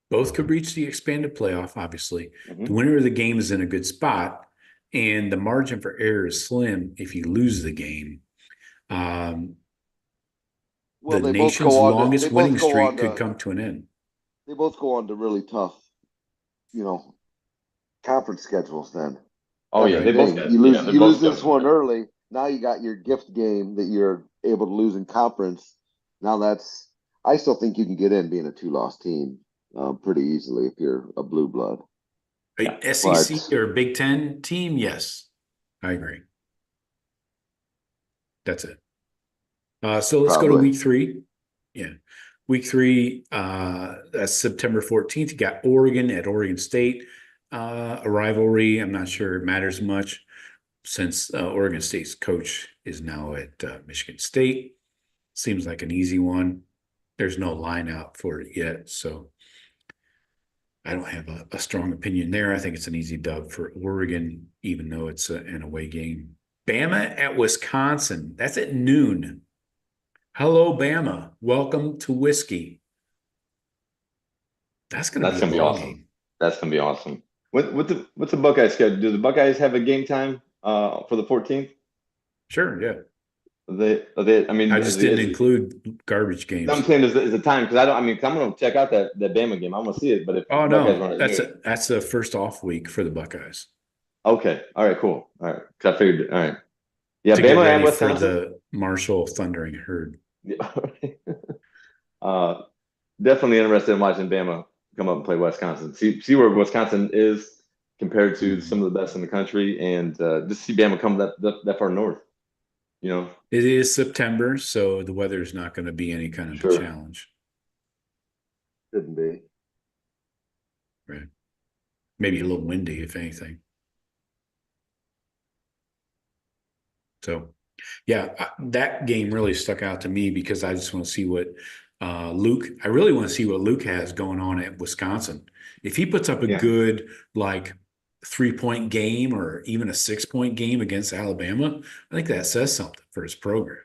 Speaker 2: both could reach the expanded playoff, obviously.
Speaker 1: Mhm.
Speaker 2: The winner of the game is in a good spot, and the margin for error is slim if you lose the game.
Speaker 3: Well,
Speaker 2: the
Speaker 3: they both
Speaker 2: nation's
Speaker 3: go on
Speaker 2: longest
Speaker 3: they both
Speaker 2: winning
Speaker 3: go
Speaker 2: streak
Speaker 3: on
Speaker 2: could
Speaker 3: to-
Speaker 2: come to an end.
Speaker 3: They both go on to really tough, conference schedules then.
Speaker 1: Oh, yeah.
Speaker 3: That's the
Speaker 1: They both
Speaker 3: thing.
Speaker 1: got
Speaker 3: You lose
Speaker 1: they both
Speaker 3: this
Speaker 1: got-
Speaker 3: one early. Now you got your gift game that you're able to lose in conference. Now I still think you can get in being a 2-loss team pretty easily if you're a blue blood.
Speaker 2: SEC or Big Ten team, yes, I agree. That's it. So let's go to
Speaker 3: Probably.
Speaker 2: week 3. Yeah. Week 3, that's September 14th. You got Oregon at Oregon State. A rivalry. I'm not sure it matters much since Oregon State's coach is now at Michigan State. Seems like an easy one. There's no line out for it yet, so I don't have a strong opinion there. I think it's an easy dub for Oregon, even though it's an away game. Bama at Wisconsin. That's at noon. Hello, Bama. Welcome to whiskey. That's going to be
Speaker 1: awesome.
Speaker 2: game.
Speaker 1: That's going to be awesome. What's the Buckeyes schedule? Do the Buckeyes have a game time for the 14th?
Speaker 2: Sure, yeah.
Speaker 1: I mean,
Speaker 2: I just didn't include garbage games.
Speaker 1: I'm saying is the time because I'm going to check out that Bama game. I'm going to see it. But if Buckeyes run it,
Speaker 2: that's the first off week for the Buckeyes.
Speaker 1: Okay. All right. Cool. All right. Because I figured. All right. Yeah,
Speaker 2: to
Speaker 1: Bama and
Speaker 2: Wisconsin. For
Speaker 1: Wisconsin.
Speaker 2: the Marshall thundering herd.
Speaker 1: Definitely interested in watching Bama come up and play Wisconsin. See where Wisconsin is compared to some of the best in the country, and just see Bama come that far north. It
Speaker 2: is September, so the weather is not going to be any kind of a challenge.
Speaker 3: Shouldn't be.
Speaker 2: Right. Maybe a little windy, if anything. So, yeah, that game really stuck out to me because I just want to see what I really want to see what Luke has going on at Wisconsin. If he puts up a good, 3-point game or even a 6-point game against Alabama, I think that says something for his program.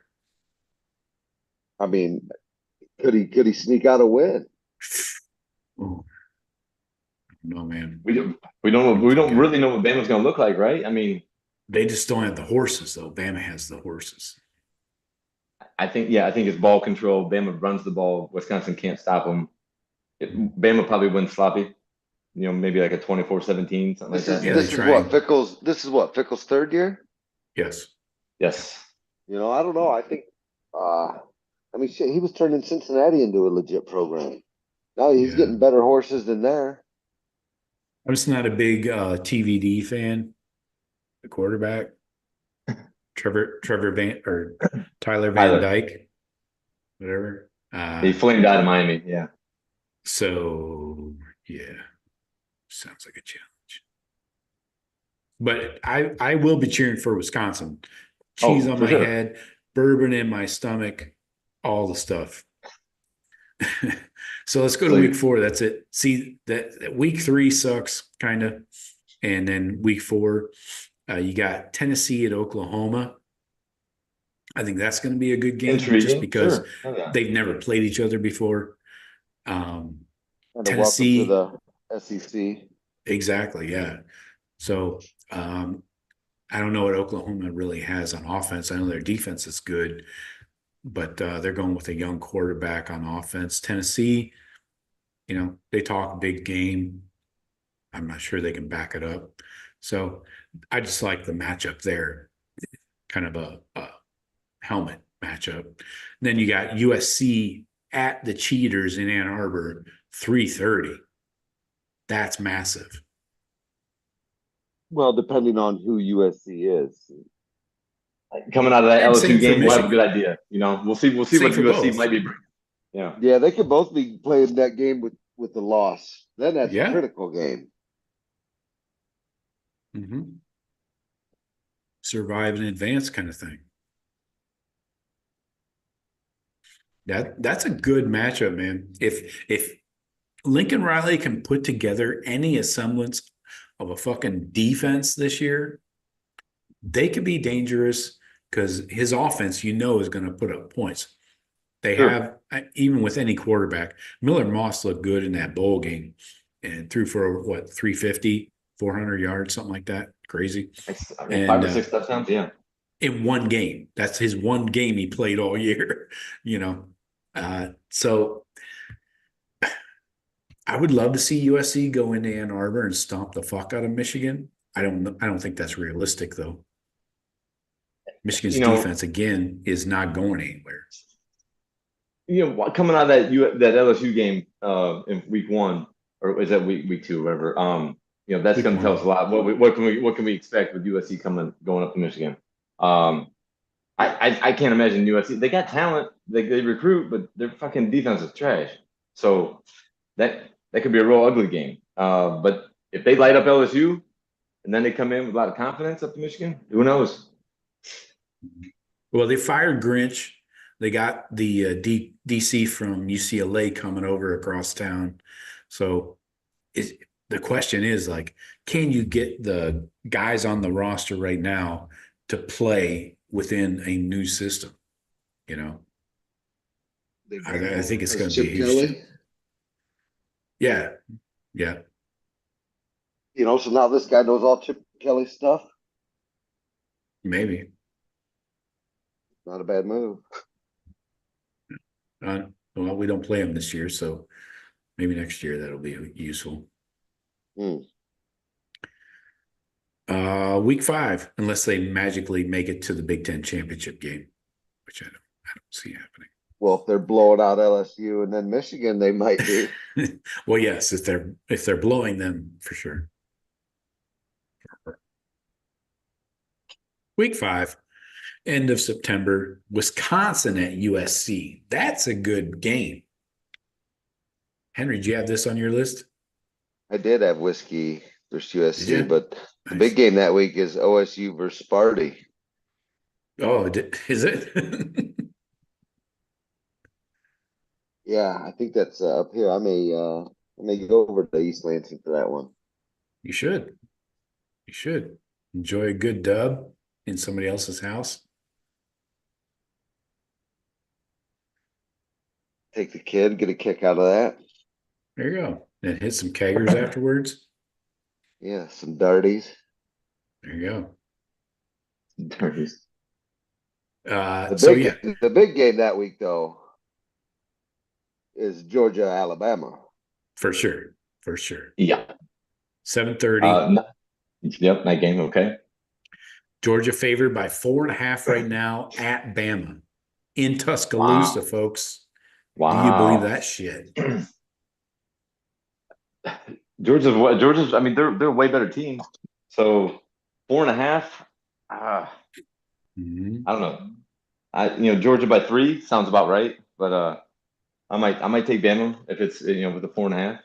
Speaker 3: I mean, could he sneak out a win?
Speaker 2: Oh. No, man.
Speaker 1: We don't really know what Bama's going to look like, right? I mean,
Speaker 2: they just don't have the horses, though. Bama has the horses.
Speaker 1: I think it's ball control. Bama runs the ball. Wisconsin can't stop them. Bama probably wins sloppy. Maybe like a 24-17, something like that.
Speaker 3: This is what Fickle's third year?
Speaker 2: Yes.
Speaker 1: Yes.
Speaker 3: I don't know. I think he was turning Cincinnati into a legit program. Now he's getting better horses than there.
Speaker 2: I'm just not a big TVD fan. The quarterback. Tyler Van Dyke. Whatever.
Speaker 1: He flamed out of Miami, yeah.
Speaker 2: So sounds like a challenge. But I will be cheering for Wisconsin. Cheese on my head, bourbon in my stomach, all the stuff. So let's go to week 4. That's it. See, that week 3 sucks, kind of. And then week 4, you got Tennessee at Oklahoma. I think that's going to be a good game just because they've never played each other before. Tennessee
Speaker 3: welcome to the SEC.
Speaker 2: Exactly, yeah. So I don't know what Oklahoma really has on offense. I know their defense is good, but they're going with a young quarterback on offense. Tennessee, they talk big game. I'm not sure they can back it up. So I just like the matchup there, kind of a helmet matchup. And then you got USC at the Cheaters in Ann Arbor, 3:30. That's massive.
Speaker 3: Well, depending on who USC is.
Speaker 1: Coming out of that LSU game, we'll have a good idea. We'll see what USC might be. Yeah.
Speaker 3: Yeah, they could both be playing that game with the loss. Then that's a critical game.
Speaker 2: Mm-hmm. Survive and advance kind of thing. That's a good matchup, man. If Lincoln Riley can put together any semblance of a fucking defense this year, they could be dangerous because his offense, is going to put up points. They
Speaker 1: Sure.
Speaker 2: have, even with any quarterback, Miller Moss looked good in that bowl game and threw for 350, 400 yards, something like that. Crazy.
Speaker 1: I mean,
Speaker 2: And
Speaker 1: 5 or 6 touchdowns. Yeah.
Speaker 2: in one game, that's his one game he played all year, So I would love to see USC go into Ann Arbor and stomp the fuck out of Michigan. I don't think that's realistic though. Michigan's defense again is not going anywhere.
Speaker 1: Coming out of that LSU game in week 1, or is that week 2, whatever. That's going to tell us a lot. What can we expect with USC going up to Michigan? I can't imagine USC. They got talent. They recruit, but their fucking defense is trash. So that could be a real ugly game. But if they light up LSU and then they come in with a lot of confidence up to Michigan, who knows?
Speaker 2: Well, they fired Grinch. They got the DC from UCLA coming over across town. So the question is, can you get the guys on the roster right now to play within a new system? I think it's going to be huge. Yeah. Yeah.
Speaker 3: So now this guy knows all Chip Kelly stuff.
Speaker 2: Maybe.
Speaker 3: Not a bad move.
Speaker 2: Well, we don't play him this year, so maybe next year that'll be useful. Week 5, unless they magically make it to the Big Ten championship game, which I don't see happening.
Speaker 3: Well, if they're blowing out LSU and then Michigan, they might be.
Speaker 2: Well, yes, if they're blowing them, for sure. Week 5, end of September, Wisconsin at USC. That's a good game. Henry, do you have this on your list?
Speaker 3: I did have Whiskey versus USC, but the
Speaker 2: Nice.
Speaker 3: big game that week is OSU versus Sparty.
Speaker 2: Oh, is it?
Speaker 3: Yeah, I think that's up here. I may go over to East Lansing for that one.
Speaker 2: You should. Enjoy a good dub in somebody else's house.
Speaker 3: Take the kid, get a kick out of that.
Speaker 2: There you go. And hit some keggers afterwards.
Speaker 3: Yeah, some darties.
Speaker 2: There you go.
Speaker 1: Darties.
Speaker 3: The big game that week, though, is Georgia, Alabama.
Speaker 2: For sure.
Speaker 1: Yeah.
Speaker 2: 7:30.
Speaker 1: Yep, night game. Okay.
Speaker 2: Georgia favored by 4.5 right now at Bama in Tuscaloosa, folks.
Speaker 1: Wow.
Speaker 2: Do you believe that shit?
Speaker 1: Georgia's. I mean, they're a way better team. So 4.5. I don't know. Georgia by 3 sounds about right, but I might take Bama if it's with the 4.5.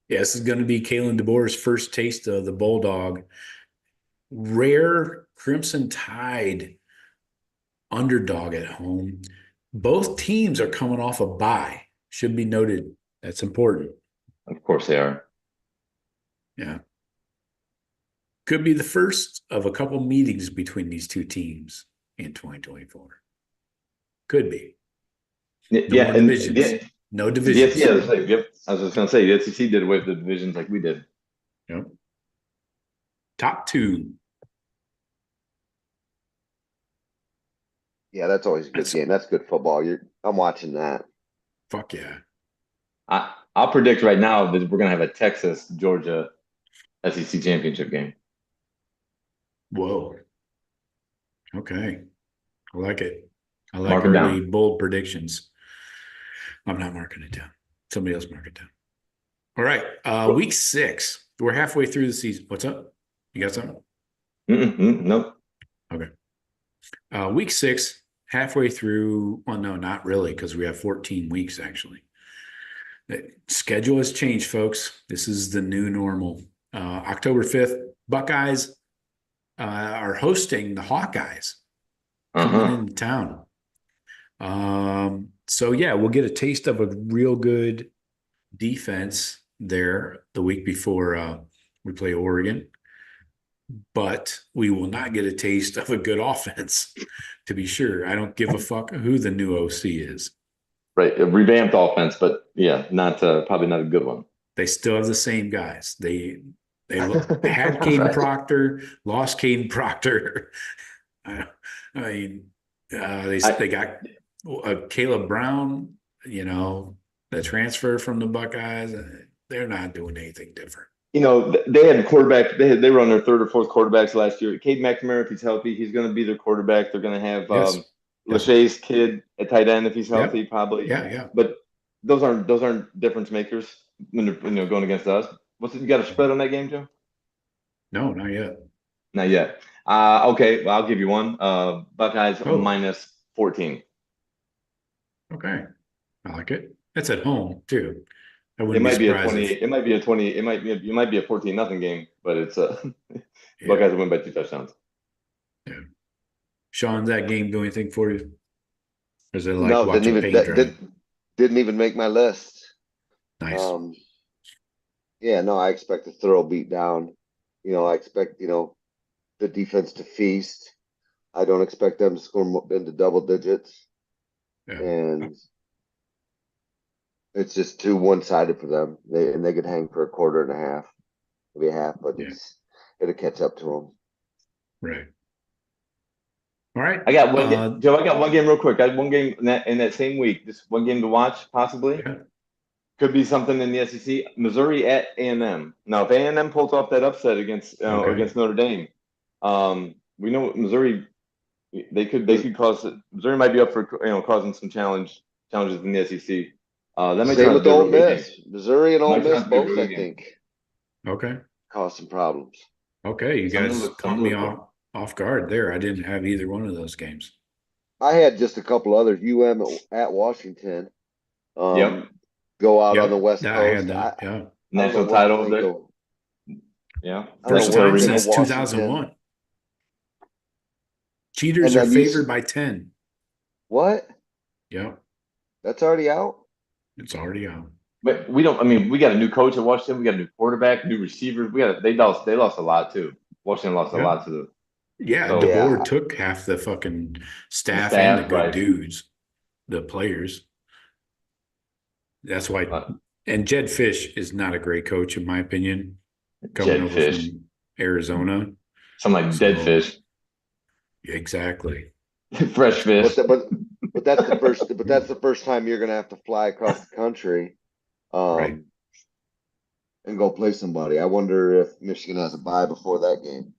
Speaker 2: Yeah, this is going to be Kalen DeBoer's first taste of the Bulldog. Rare Crimson Tide underdog at home. Both teams are coming off a bye. Should be noted. That's important.
Speaker 1: Of course they are.
Speaker 2: Yeah. Could be the first of a couple meetings between these two teams in 2024. Could be.
Speaker 1: No divisions.
Speaker 2: No divisions.
Speaker 1: Yep. I was just going to say, the SEC did away with the divisions like we did.
Speaker 2: Yep. Top 2.
Speaker 3: Yeah, that's always a good game. That's good football. I'm watching that.
Speaker 2: Fuck yeah.
Speaker 1: I'll predict right now that we're going to have a Texas-Georgia SEC championship game.
Speaker 2: Whoa. Okay. I like it. I like
Speaker 1: Mark 'em
Speaker 2: early,
Speaker 1: down.
Speaker 2: bold predictions. I'm not marking it down. Somebody else mark it down. All right. Week 6. We're halfway through the season. What's up? You got something?
Speaker 1: Nope.
Speaker 2: Okay. Week 6, halfway through. Well, no, not really, because we have 14 weeks, actually. The schedule has changed, folks. This is the new normal. October 5th, Buckeyes are hosting the Hawkeyes coming into town. So yeah, we'll get a taste of a real good defense there the week before we play Oregon, but we will not get a taste of a good offense, to be sure. I don't give a fuck who the new OC is.
Speaker 1: Right, a revamped offense, but yeah, not probably not a good one.
Speaker 2: They still have the same guys. They had Caden
Speaker 1: Right.
Speaker 2: Proctor, lost Caden Proctor. I mean, they got Caleb Brown, the transfer from the Buckeyes. They're not doing anything different.
Speaker 1: They had a quarterback. They were on their third or fourth quarterbacks last year. Cade McNamara, if he's healthy, he's going to be their quarterback. They're going to have
Speaker 2: Yes.
Speaker 1: Lachey's kid at tight end if he's healthy,
Speaker 2: Yep.
Speaker 1: probably.
Speaker 2: Yeah.
Speaker 1: But those aren't difference makers when they're going against us. You got a spread on that game, Joe?
Speaker 2: No, not yet.
Speaker 1: Not yet. Okay, well, I'll give you one. Buckeyes minus 14.
Speaker 2: Okay, I like it. That's at home too.
Speaker 1: It might be a 20. It might be a 20. It might be a 14-0 game, but it's Buckeyes win by 2 touchdowns.
Speaker 2: Yeah. Shawn, that game do anything for you? Or is it like
Speaker 3: No,
Speaker 2: watching paint dry?
Speaker 3: didn't even make my list.
Speaker 2: Nice.
Speaker 3: Yeah, no, I expect a thorough beat down. I expect, the defense to feast. I don't expect them to score into double digits.
Speaker 2: Yeah.
Speaker 3: And it's just too one-sided for them. They could hang for a quarter and a half, maybe a half, but it'll catch up to them.
Speaker 2: Right. All right.
Speaker 1: I got one game, Joe. I got one game real quick. I had one game in that same week. Just one game to watch, possibly.
Speaker 2: Yeah.
Speaker 1: Could be something in the SEC. Missouri at A&M. Now, if A&M pulls off that upset against Notre Dame, we know Missouri. They could cause it. Missouri might be up for causing some challenges in the SEC. That might
Speaker 3: Same with
Speaker 1: a
Speaker 3: Ole
Speaker 1: real good
Speaker 3: Miss. Missouri and Ole Miss both, I
Speaker 1: game.
Speaker 3: think,
Speaker 2: Okay.
Speaker 3: cause some problems.
Speaker 2: Okay, you guys caught me off guard there. I didn't have either one of those games.
Speaker 3: I had just a couple others. UM at Washington. Go out on the West Coast.
Speaker 2: I had that.
Speaker 1: National title there. Yeah.
Speaker 2: First time since 2001. Cheaters are favored by 10.
Speaker 3: What?
Speaker 2: Yeah.
Speaker 3: That's already out?
Speaker 2: It's already out.
Speaker 1: But we got a new coach at Washington. We got a new quarterback, new receivers. They lost a lot too. Washington lost a lot to the.
Speaker 2: Yeah, DeBoer took half the fucking staff and the good dudes, the players. That's why. And Jed Fish is not a great coach, in my opinion. Coming over from Arizona.
Speaker 1: Something like dead fish.
Speaker 2: Exactly.
Speaker 1: Fresh fish.
Speaker 3: But that's the first. But that's the first time you're going to have to fly across the country, and go play somebody. I wonder if Michigan has a bye before that game.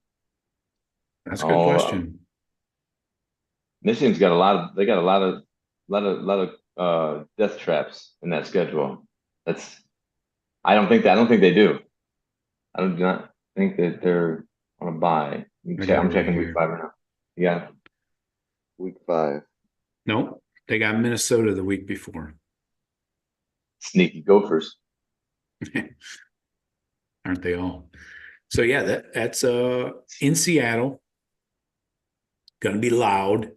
Speaker 2: That's a good question.
Speaker 1: Michigan's got a lot of death traps in that schedule. I don't think they do. I do not think that they're on a bye. I'm checking week 5 right now. Yeah.
Speaker 3: Week 5.
Speaker 2: No, they got Minnesota the week before.
Speaker 1: Sneaky Gophers.
Speaker 2: Aren't they all? So yeah, that's in Seattle. Going to be loud.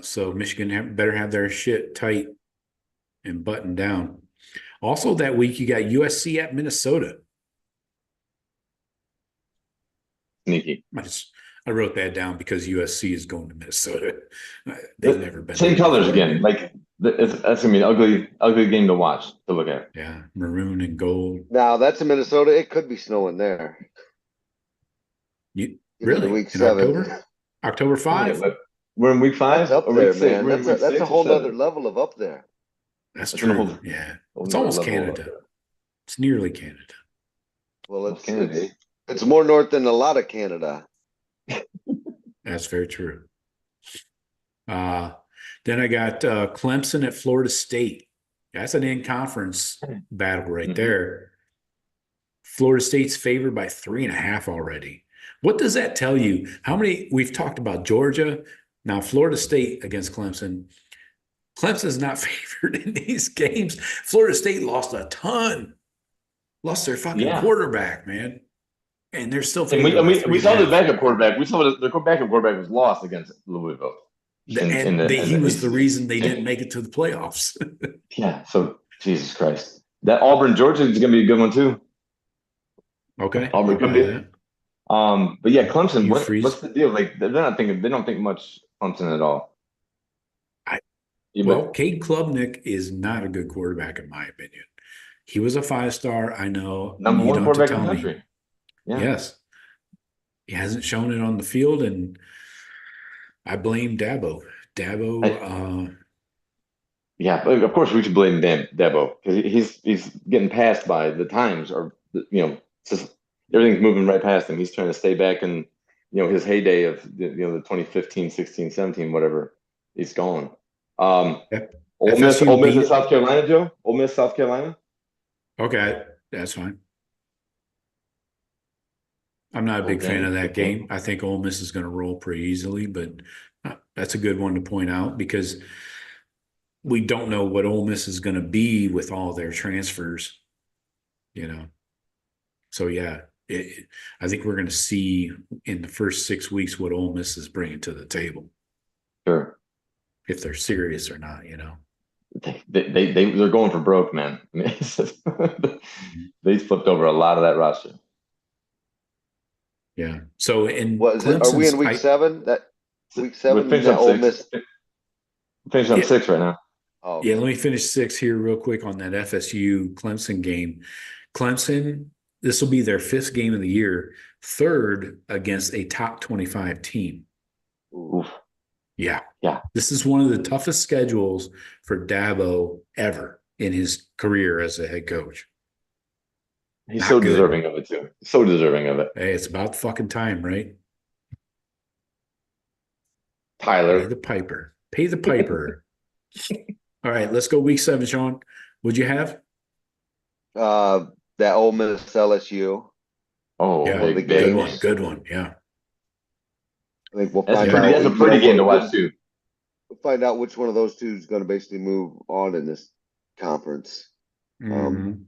Speaker 2: So Michigan better have their shit tight and buttoned down. Also that week, you got USC at Minnesota.
Speaker 1: Sneaky.
Speaker 2: I wrote that down because USC is going to Minnesota. They've never been.
Speaker 1: Same colors again. Like that's gonna be an ugly game to watch, to look at.
Speaker 2: Yeah, maroon and gold.
Speaker 3: Now that's in Minnesota. It could be snowing there.
Speaker 2: Really?
Speaker 3: Week
Speaker 2: in
Speaker 3: 7.
Speaker 2: October 5?
Speaker 1: Yeah, we're in week 5.
Speaker 3: That's up there, man. That's a whole other level of up there.
Speaker 2: That's true. Yeah, it's almost Canada. It's nearly Canada.
Speaker 3: Well, it's more north than a lot of Canada.
Speaker 2: That's very true. Then I got Clemson at Florida State. That's an in-conference battle right there. Florida State's favored by 3.5 already. What does that tell you? We've talked about Georgia. Now Florida State against Clemson. Clemson's not favored in these games. Florida State lost a ton. Lost their fucking quarterback, man. And they're still
Speaker 1: And we
Speaker 2: favored
Speaker 1: and
Speaker 2: by
Speaker 1: we, we saw the
Speaker 2: 3.5.
Speaker 1: backup quarterback. We saw the backup quarterback was lost against Louisville.
Speaker 2: He was the
Speaker 1: ACC.
Speaker 2: reason they didn't make it to the playoffs.
Speaker 1: Yeah. So Jesus Christ, that Auburn Georgia is going to be a good one too.
Speaker 2: Okay,
Speaker 1: Auburn
Speaker 2: I'll
Speaker 1: could
Speaker 2: buy
Speaker 1: be.
Speaker 2: that.
Speaker 1: But yeah, Clemson.
Speaker 2: Hugh Freeze.
Speaker 1: What's the deal? Like they're not thinking. They don't think much Clemson at all.
Speaker 2: Well, Cade Klubnik is not a good quarterback, in my opinion. He was a 5-star. I know.
Speaker 1: Number
Speaker 2: You
Speaker 1: one
Speaker 2: don't have to
Speaker 1: quarterback in
Speaker 2: tell
Speaker 1: the
Speaker 2: me.
Speaker 1: country. Yeah.
Speaker 2: Yes. He hasn't shown it on the field, and I blame Dabo.
Speaker 1: Yeah, but of course we should blame Dabo because he's getting passed by the times, or it's just everything's moving right past him. He's trying to stay back in his heyday of the 2015, 16, 17, whatever. He's gone.
Speaker 2: FSU
Speaker 1: Ole Miss
Speaker 2: beat
Speaker 1: and
Speaker 2: it.
Speaker 1: South Carolina, Joe. Ole Miss, South Carolina.
Speaker 2: Okay, that's fine. I'm not a big fan of that game. I think Ole Miss is going to roll pretty easily, but that's a good one to point out because we don't know what Ole Miss is going to be with all their transfers, So, yeah, I think we're going to see in the first 6 weeks what Ole Miss is bringing to the table.
Speaker 1: Sure.
Speaker 2: If they're serious or not,
Speaker 1: They're going for broke, man. I mean, they flipped over a lot of that roster.
Speaker 2: Yeah. So in
Speaker 3: are we in week 7? Week 7.
Speaker 1: We're finishing up 6. Finishing up 6 right now.
Speaker 3: Oh, okay.
Speaker 2: Yeah, let me finish 6 here real quick on that FSU Clemson game. Clemson, this will be their 5th game of the year, 3rd against a top 25 team.
Speaker 1: Oof.
Speaker 2: Yeah.
Speaker 1: Yeah.
Speaker 2: This is one of the toughest schedules for Dabo ever in his career as a head coach.
Speaker 1: He's so deserving of it, too. So deserving of it.
Speaker 2: Hey, it's about fucking time, right?
Speaker 1: Tyler.
Speaker 2: Pay the piper. Pay the piper. All right, let's go week 7, Shawn. What'd you have?
Speaker 3: That Ole Miss LSU.
Speaker 1: Oh,
Speaker 2: yeah,
Speaker 3: one of the
Speaker 2: good
Speaker 3: games.
Speaker 2: Good one. Yeah.
Speaker 3: I think we'll find out.
Speaker 1: That's a pretty game to watch, too.
Speaker 3: We'll find out which one of those two is going to basically move on in this conference.
Speaker 2: Mm-hmm.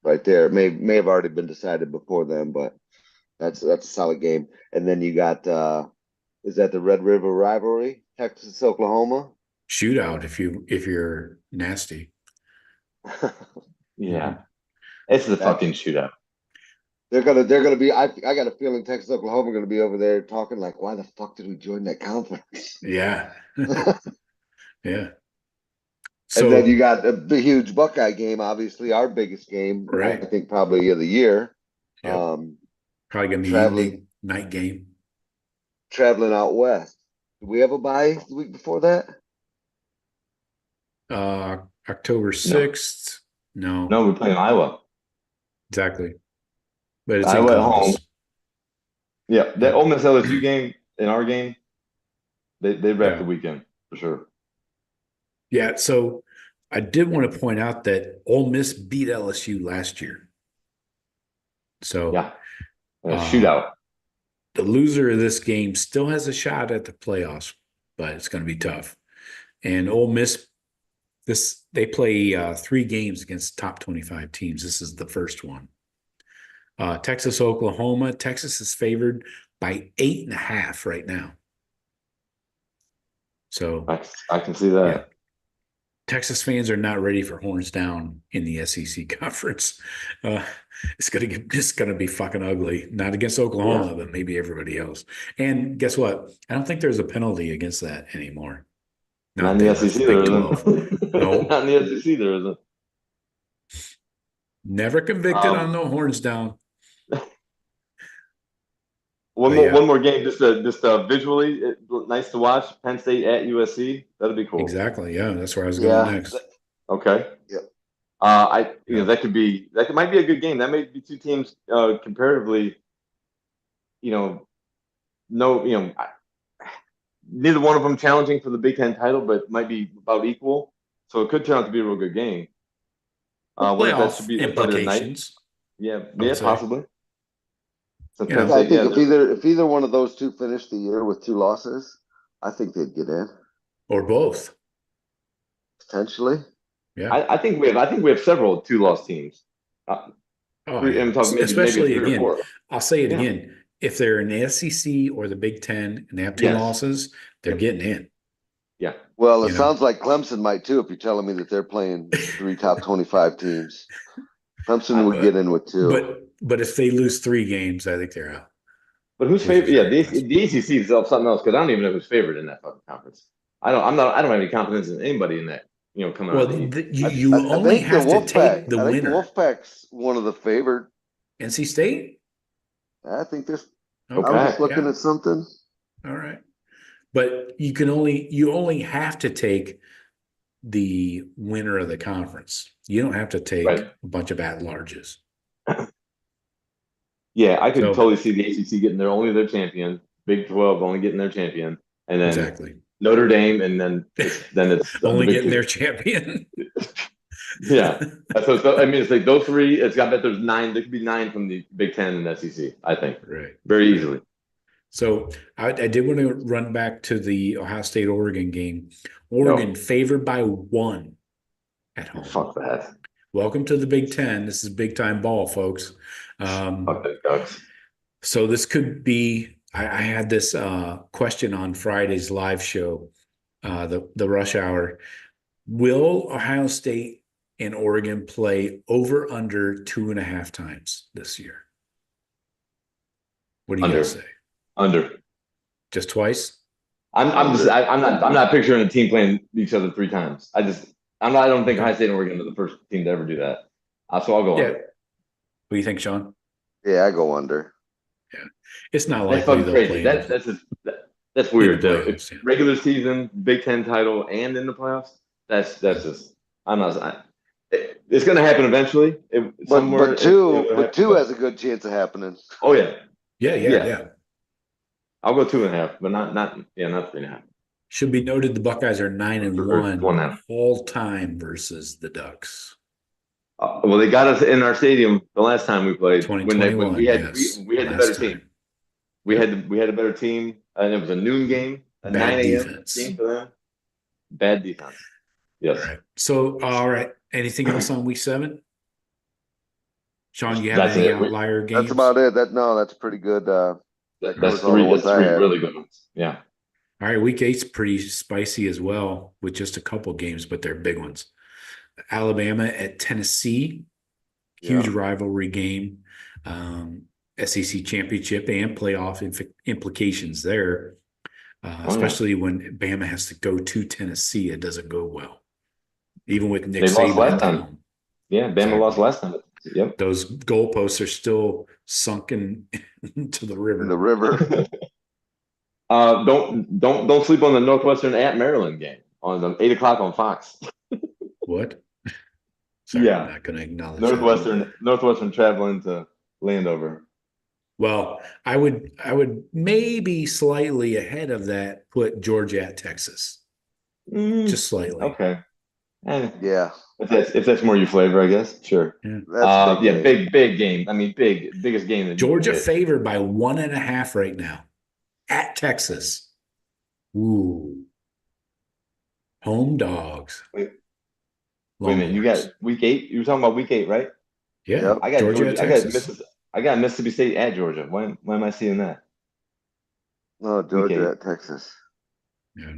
Speaker 3: Right there. May have already been decided before then, but that's a solid game. And then you got is that the Red River rivalry, Texas, Oklahoma?
Speaker 2: Shootout if you're nasty.
Speaker 1: Yeah. It's the fucking shootout.
Speaker 3: They're gonna be. I got a feeling Texas, Oklahoma are gonna be over there talking like, why the fuck did we join that conference?
Speaker 2: Yeah. Yeah. So,
Speaker 3: and then you got the huge Buckeye game, obviously our biggest game,
Speaker 2: right?
Speaker 3: I think probably of the year.
Speaker 2: Yep. Probably gonna be evening, night game.
Speaker 3: Traveling out west. Do we have a bye the week before that?
Speaker 2: October 6th. No,
Speaker 1: we're playing Iowa.
Speaker 2: Exactly. But it's
Speaker 1: Iowa
Speaker 2: in
Speaker 1: at home. Yeah, that Ole Miss LSU game and our game, they wrapped the weekend for sure.
Speaker 2: Yeah, so I did want to point out that Ole Miss beat LSU last year. So
Speaker 1: yeah, shootout.
Speaker 2: The loser of this game still has a shot at the playoffs, but it's going to be tough. And Ole Miss, they play 3 games against top 25 teams. This is the first one. Texas, Oklahoma. Texas is favored by 8.5 right now. So
Speaker 1: I can see that.
Speaker 2: Yeah. Texas fans are not ready for horns down in the SEC conference. It's gonna be fucking ugly. Not against Oklahoma, but maybe everybody else. And guess what? I don't think there's a penalty against that anymore.
Speaker 1: Not in the SEC, there isn't.
Speaker 2: No,
Speaker 1: not in the SEC, there isn't.
Speaker 2: Never convicted on no horns down.
Speaker 1: One more game, just visually nice to watch. Penn State at USC. That'd be cool.
Speaker 2: Exactly. Yeah, that's where I was going next.
Speaker 1: Okay.
Speaker 3: Yep.
Speaker 1: That might be a good game. That may be 2 teams comparatively. Neither one of them challenging for the Big Ten title, but might be about equal. So it could turn out to be a real good game. That should be
Speaker 2: implications.
Speaker 1: Yeah, possibly. So
Speaker 3: I think if either one of those two finish the year with 2 losses, I think they'd get in.
Speaker 2: Or both.
Speaker 3: Potentially.
Speaker 2: Yeah.
Speaker 1: I think we have several 2-loss teams.
Speaker 2: Oh
Speaker 1: Three,
Speaker 2: yeah,
Speaker 1: I'm talking maybe
Speaker 2: especially
Speaker 1: three or
Speaker 2: again.
Speaker 1: four.
Speaker 2: I'll say it
Speaker 1: Yeah.
Speaker 2: again. If they're in the SEC or the Big Ten and they have two
Speaker 1: Yes.
Speaker 2: losses, they're
Speaker 1: Yep.
Speaker 2: getting in.
Speaker 1: Yeah.
Speaker 3: Well, it
Speaker 2: You know,
Speaker 3: sounds like Clemson might too if you're telling me that they're playing three top 25 teams. Clemson would get in with two.
Speaker 2: but if they lose 3 games, I think they're out,
Speaker 1: But who's
Speaker 2: which is
Speaker 1: favorite? Yeah,
Speaker 2: very possible.
Speaker 1: the ACC is something else because I don't even know who's favored in that fucking conference. I don't. I'm not. I don't have any confidence in anybody in that. Coming out
Speaker 2: Well,
Speaker 1: of the East.
Speaker 2: you
Speaker 3: I
Speaker 2: only
Speaker 3: think the
Speaker 2: have to take
Speaker 3: Wolfpack.
Speaker 2: the
Speaker 3: I think the
Speaker 2: winner.
Speaker 3: Wolfpack's one of the favored.
Speaker 2: NC State.
Speaker 3: I think this. I was
Speaker 2: Okay,
Speaker 3: just looking
Speaker 2: yeah,
Speaker 3: at something.
Speaker 2: all right. But you only have to take the winner of the conference. You don't have to take
Speaker 1: Right.
Speaker 2: a bunch of at-larges.
Speaker 1: Yeah, I could
Speaker 2: So
Speaker 1: totally see the ACC getting their champion. Big 12 only getting their champion, and then
Speaker 2: exactly.
Speaker 1: Notre Dame, and then it's the
Speaker 2: Only
Speaker 1: Big
Speaker 2: getting
Speaker 1: Two.
Speaker 2: their champion.
Speaker 1: Yeah. So I mean, it's like those three. It's got that there's 9. There could be 9 from the Big Ten and SEC. I think
Speaker 2: Right.
Speaker 1: very easily.
Speaker 2: So I did want to run back to the Ohio State Oregon game. Oregon favored by 1 at home.
Speaker 1: Fuck that.
Speaker 2: Welcome to the Big Ten. This is big time ball, folks.
Speaker 1: Fuck that Ducks.
Speaker 2: So this could be. I had this question on Friday's live show, the Rush Hour. Will Ohio State and Oregon play over under 2.5 times this year? What do you guys say?
Speaker 1: Under.
Speaker 2: Just twice?
Speaker 1: I'm not picturing a team playing each other 3 times. I don't think Ohio State and Oregon are the first team to ever do that. So I'll go under.
Speaker 2: What do you think, Shawn?
Speaker 3: Yeah, I go under.
Speaker 2: Yeah, it's not
Speaker 1: That's
Speaker 2: likely
Speaker 1: fucking
Speaker 2: they'll
Speaker 1: crazy.
Speaker 2: play.
Speaker 1: That's weird though.
Speaker 2: playoffs, yeah.
Speaker 1: Regular season, Big Ten title, and in the playoffs. That's just. I'm not. It's going to happen eventually.
Speaker 3: But two has a good chance of happening.
Speaker 1: Oh yeah.
Speaker 2: Yeah.
Speaker 1: I'll go 2.5, but not 3.5.
Speaker 2: Should be noted the Buckeyes are 9-1
Speaker 1: 1.5.
Speaker 2: all time versus the Ducks.
Speaker 1: Well, they got us in our stadium the last time we played.
Speaker 2: 2021.
Speaker 1: We had
Speaker 2: yes,
Speaker 1: we had the better team. We had a better team, and it was a noon game, a
Speaker 2: Bad
Speaker 1: 9 a.m.
Speaker 2: defense.
Speaker 1: game for them. Bad defense. Yes.
Speaker 2: All right. So, all right. Anything else on week 7? Shawn, you have
Speaker 1: That's
Speaker 2: any
Speaker 1: it.
Speaker 2: outlier games?
Speaker 3: That's about it. That's pretty good.
Speaker 1: That's 3 really good ones. Yeah.
Speaker 2: All right. Week 8's pretty spicy as well with just a couple games, but they're big ones. Alabama at Tennessee, huge rivalry game. SEC championship and playoff implications there, especially when Bama has to go to Tennessee. It doesn't go well, even with Nick Saban
Speaker 1: lost last
Speaker 2: at
Speaker 1: time.
Speaker 2: home.
Speaker 1: Yeah, Bama lost last time. Yep.
Speaker 2: Those goalposts are still sunken into the river.
Speaker 3: In the river.
Speaker 1: Don't sleep on the Northwestern at Maryland game on the 8 o'clock on Fox.
Speaker 2: What? Sorry,
Speaker 1: Yeah.
Speaker 2: I'm not going to acknowledge
Speaker 1: Northwestern traveling to Landover.
Speaker 2: Well, I would maybe slightly ahead of that put Georgia at Texas, just slightly.
Speaker 1: Okay.
Speaker 3: Yeah.
Speaker 1: If that's more your flavor, I guess. Sure.
Speaker 3: Yeah.
Speaker 1: Big game. I mean, biggest game. That
Speaker 2: Georgia favored by 1.5 right now at Texas. Ooh, home dogs.
Speaker 1: Wait a minute. You got week 8. You were talking about week 8, right?
Speaker 2: Yeah.
Speaker 3: Yep.
Speaker 1: I got
Speaker 2: Georgia at Texas.
Speaker 1: I got Mississippi State at Georgia. Why am I seeing that?
Speaker 3: No, Georgia at Texas.
Speaker 2: Yeah.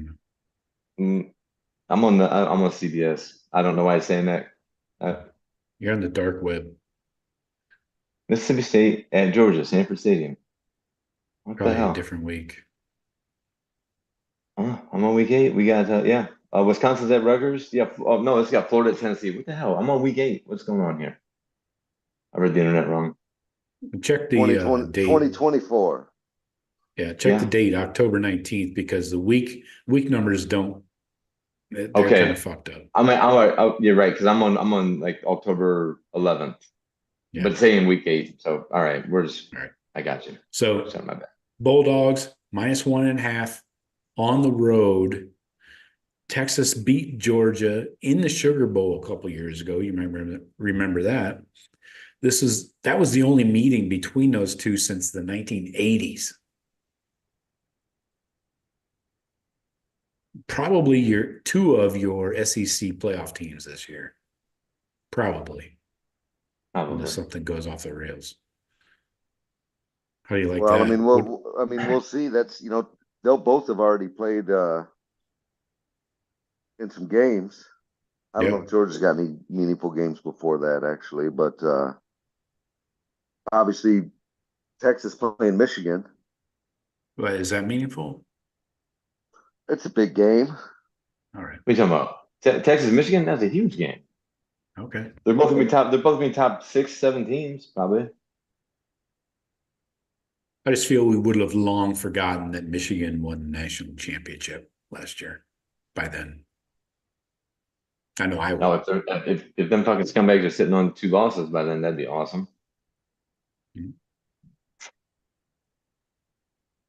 Speaker 1: I'm on CBS. I don't know why I'm saying that.
Speaker 2: You're on the dark web.
Speaker 1: Mississippi State at Georgia, Sanford Stadium. What
Speaker 2: Probably
Speaker 1: the hell?
Speaker 2: a different week.
Speaker 1: I'm on week 8. We got Wisconsin's at Rutgers. Yeah. Oh no, it's got Florida at Tennessee. What the hell? I'm on week 8. What's going on here? I read the internet wrong.
Speaker 2: Check the date.
Speaker 3: 2024.
Speaker 2: Yeah, check the date, October 19th, because the week numbers don't. They're kind of fucked up.
Speaker 1: You're right, because I'm on like October 11th, but saying week 8. So all right, all right. I got you.
Speaker 2: So
Speaker 1: my bad.
Speaker 2: Bulldogs -1.5 on the road. Texas beat Georgia in the Sugar Bowl a couple years ago. You remember that? That was the only meeting between those two since the 1980s. Probably two of your SEC playoff teams this year. Probably.
Speaker 1: Probably.
Speaker 2: unless something goes off the rails. How do you like
Speaker 3: Well,
Speaker 2: that?
Speaker 3: we'll see. That's they'll both have already played in some games. I don't know
Speaker 2: Yep.
Speaker 3: if Georgia's got any meaningful games before that actually, but obviously Texas playing Michigan.
Speaker 2: But is that meaningful?
Speaker 3: It's a big game.
Speaker 2: All right.
Speaker 1: What are you talking about? Texas, Michigan? That's a huge game.
Speaker 2: Okay.
Speaker 1: They're both gonna be top. They're both gonna be top 6, 7 teams probably.
Speaker 2: I just feel we would have long forgotten that Michigan won the national championship last year by then. I know I
Speaker 1: No,
Speaker 2: would.
Speaker 1: if them fucking scumbags are sitting on 2 losses by then, that'd be awesome.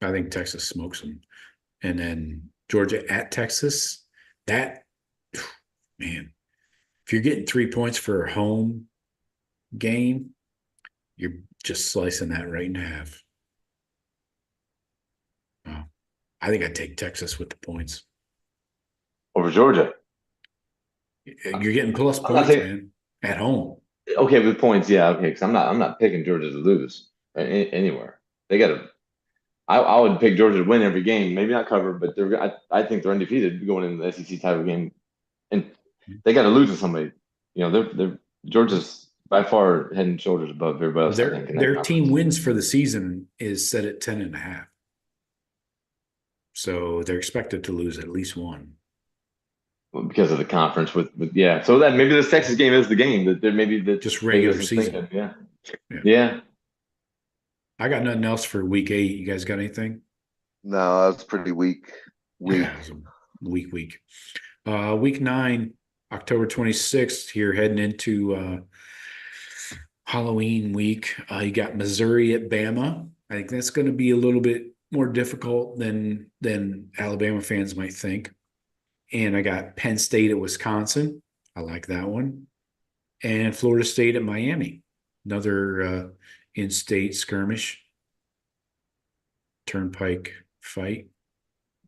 Speaker 2: I think Texas smokes them. And then Georgia at Texas, that, man, if you're getting 3 points for a home game, you're just slicing that right in half. Wow. I think I'd take Texas with the points.
Speaker 1: Over Georgia.
Speaker 2: You're getting plus
Speaker 1: I'm not
Speaker 2: points,
Speaker 1: taking.
Speaker 2: man, at home.
Speaker 1: Okay, with points, yeah, okay. Because I'm not picking Georgia to lose anywhere. They got to. I would pick Georgia to win every game, maybe not cover, but I think they're undefeated going into the SEC title game, and they got to lose to somebody. They're Georgia's by far head and shoulders above everybody else. I think in that
Speaker 2: Their team
Speaker 1: conference.
Speaker 2: wins for the season is set at 10.5. So they're expected to lose at least one.
Speaker 1: Because of the conference with yeah. So that maybe this Texas game is the game that there maybe that
Speaker 2: Just regular
Speaker 1: Vegas is
Speaker 2: season.
Speaker 1: thinking,
Speaker 2: Yeah.
Speaker 1: yeah.
Speaker 2: I got nothing else for week 8. You guys got anything?
Speaker 3: No, that's pretty weak.
Speaker 2: Yeah, it was a week. Week 9, October 26th, here heading into Halloween week. You got Missouri at Bama. I think that's going to be a little bit more difficult than Alabama fans might think. And I got Penn State at Wisconsin. I like that one. And Florida State at Miami. Another in-state skirmish. Turnpike fight.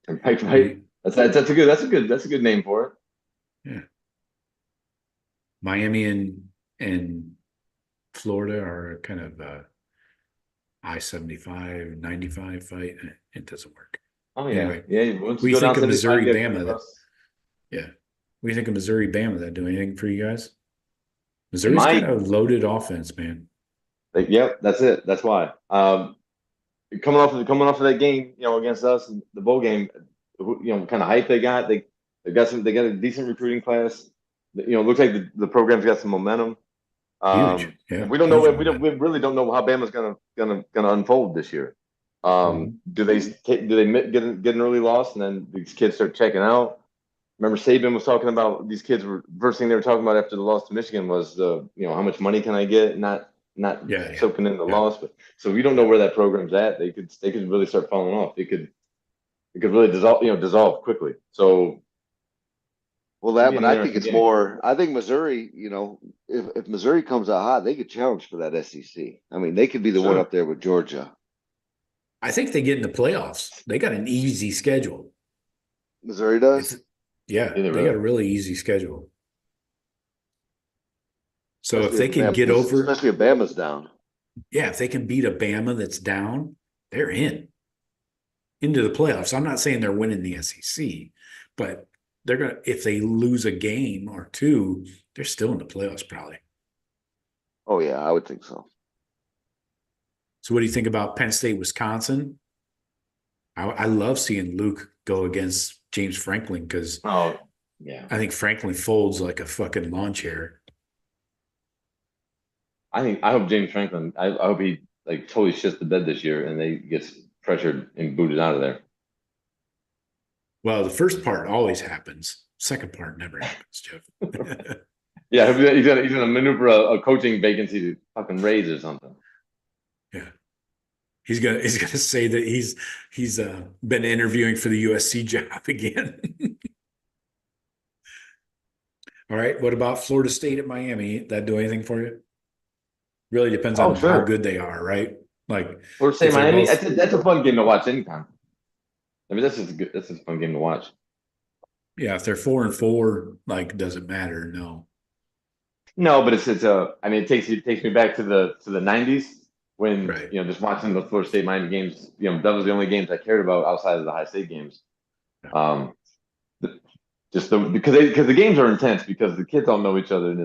Speaker 1: Turnpike fight. That's a good name for it.
Speaker 2: Yeah. Miami and Florida are kind of I-75, 95 fight. It doesn't work.
Speaker 1: Oh yeah,
Speaker 2: Anyway,
Speaker 1: yeah. Once
Speaker 2: we
Speaker 1: you go
Speaker 2: think
Speaker 1: down
Speaker 2: of
Speaker 1: 75,
Speaker 2: Missouri,
Speaker 1: you get
Speaker 2: Bama.
Speaker 1: pretty close.
Speaker 2: Yeah. We think of Missouri, Bama. That do anything for you guys?
Speaker 1: It
Speaker 2: Missouri's
Speaker 1: might.
Speaker 2: got a loaded offense, man.
Speaker 1: Yep, that's it. That's why. Coming off of that game, against us, the bowl game, kind of hype they got. They got a decent recruiting class. Looks like the program's got some momentum.
Speaker 2: Huge. Yeah.
Speaker 1: And we don't know.
Speaker 2: Huge
Speaker 1: We really don't know how Bama's gonna unfold this year. Do they get an early loss and then these kids start checking out? Remember Saban was talking about these kids were first thing they were talking about after the loss to Michigan was how much money can I get, not soaking in the loss. But so we don't know where that program's at. They could really start falling off. It could really dissolve quickly. So
Speaker 3: well, but I think it's more. I think Missouri. If Missouri comes out hot, they could challenge for that SEC. I mean, they could be the one up there with Georgia.
Speaker 2: I think they get in the playoffs. They got an easy schedule.
Speaker 3: Missouri does.
Speaker 2: Yeah, they got a really easy schedule. So
Speaker 3: especially
Speaker 2: if they can get over,
Speaker 3: especially if Bama's down.
Speaker 2: Yeah, if they can beat a Bama that's down, they're into the playoffs. I'm not saying they're winning the SEC, but they're gonna. If they lose a game or two, they're still in the playoffs probably.
Speaker 3: Oh yeah, I would think so.
Speaker 2: So what do you think about Penn State, Wisconsin? I love seeing Luke go against James Franklin because
Speaker 1: I
Speaker 2: think Franklin folds like a fucking lawn chair.
Speaker 1: I hope James Franklin. I hope he totally shits the bed this year and they gets pressured and booted out of there.
Speaker 2: Well, the first part always happens. Second part never happens, Jeff.
Speaker 1: Yeah, he's gonna maneuver a coaching vacancy to fucking raise or something.
Speaker 2: Yeah. He's gonna say that he's been interviewing for the USC job again. All right. What about Florida State at Miami? That do anything for you? Really depends on how good they are, right? Like
Speaker 1: Florida State, Miami. That's a fun game to watch anytime. I mean, that's just a fun game to watch.
Speaker 2: Yeah, if they're 4-4, doesn't matter. No.
Speaker 1: No, but I mean, it takes me back to the '90s when
Speaker 2: Right.
Speaker 1: just watching the Florida State Miami games. That was the only games I cared about outside of the high state games. Um, the, because the games are intense because the kids all know each other and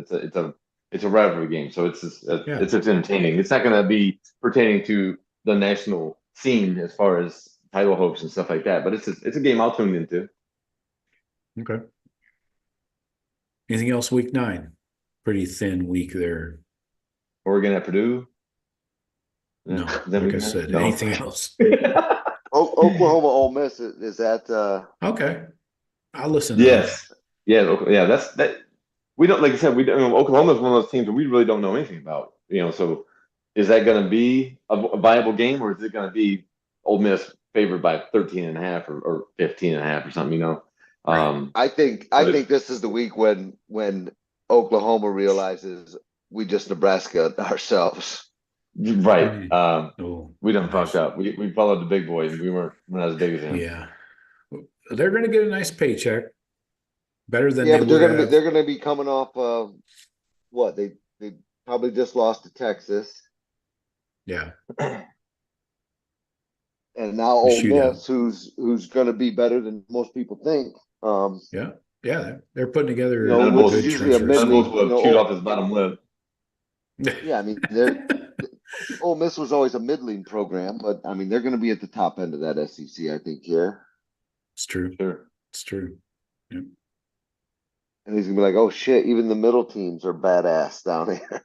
Speaker 1: it's a rivalry game, so it's just entertaining. It's not going to be pertaining to the national scene as far as title hopes and stuff like that, but it's a game I'll tune into.
Speaker 2: Okay. Anything else week 9? Pretty thin week there.
Speaker 1: Oregon at Purdue.
Speaker 2: No,
Speaker 1: Then
Speaker 2: like I said,
Speaker 1: no.
Speaker 2: anything else?
Speaker 3: Oklahoma, Ole Miss is that?
Speaker 2: Okay. I'll listen to
Speaker 1: Yes. Yeah. That's that. We don't, like I said, Oklahoma is one of those teams that we really don't know anything about. So is that going to be a viable game, or is it going to be Ole Miss favored by 13 and a half or 15 and a half or something?
Speaker 2: Right.
Speaker 3: I think this is the week when Oklahoma realizes we just Nebraska ourselves.
Speaker 1: Right.
Speaker 2: Oh,
Speaker 1: We done fucked up. We followed the big boys. We're not as big as them.
Speaker 2: yeah. They're going to get a nice paycheck. Better than
Speaker 3: Yeah,
Speaker 2: they
Speaker 3: but
Speaker 2: would have.
Speaker 3: they're gonna be coming off what they probably just lost to Texas,
Speaker 2: Yeah.
Speaker 3: and now Ole
Speaker 2: shootout.
Speaker 3: Miss, who's gonna be better than most people think.
Speaker 2: Yeah. Yeah. They're putting together
Speaker 3: You know,
Speaker 2: a
Speaker 3: which
Speaker 2: good
Speaker 3: is usually a
Speaker 2: transfer.
Speaker 3: middling.
Speaker 1: Venables will shoot off his bottom lip.
Speaker 3: Yeah, I mean, Ole Miss was always a middling program, but I mean, they're going to be at the top end of that SEC, I think. Here,
Speaker 2: It's true.
Speaker 1: Sure.
Speaker 2: It's true. Yeah.
Speaker 3: and he's gonna be like, "Oh shit, even the middle teams are badass down here."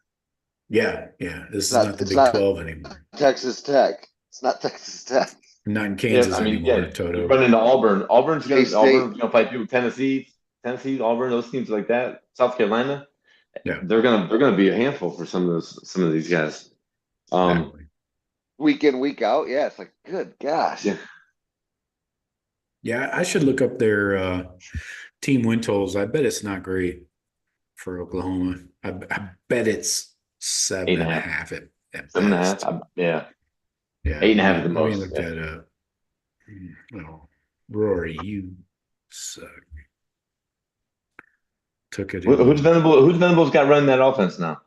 Speaker 2: Yeah. Yeah. This is not the
Speaker 3: It's
Speaker 2: Big
Speaker 3: not
Speaker 2: 12 anymore.
Speaker 3: Texas Tech. It's not Texas Tech.
Speaker 2: Not in
Speaker 1: Yeah,
Speaker 2: Kansas
Speaker 1: I mean,
Speaker 2: anymore,
Speaker 1: you
Speaker 2: Toto.
Speaker 1: run into Auburn. Auburn's
Speaker 3: K-State.
Speaker 1: gonna fight people. Tennessee, Auburn, those teams like that. South Carolina,
Speaker 2: Yeah.
Speaker 1: they're gonna be a handful for some of these guys.
Speaker 2: Exactly.
Speaker 3: Week in, week out. Yeah, it's like, good gosh.
Speaker 1: Yeah.
Speaker 2: Yeah, I should look up their team win totals. I bet it's not great for Oklahoma. I bet it's 7.5 at
Speaker 1: 7.5.
Speaker 2: best.
Speaker 1: Yeah.
Speaker 2: Yeah.
Speaker 1: 8.5 at the
Speaker 2: Let me
Speaker 1: most.
Speaker 2: look
Speaker 1: Yeah.
Speaker 2: that up. Oh, Rory, you suck. Took it.
Speaker 1: Who's Venables got running that offense now?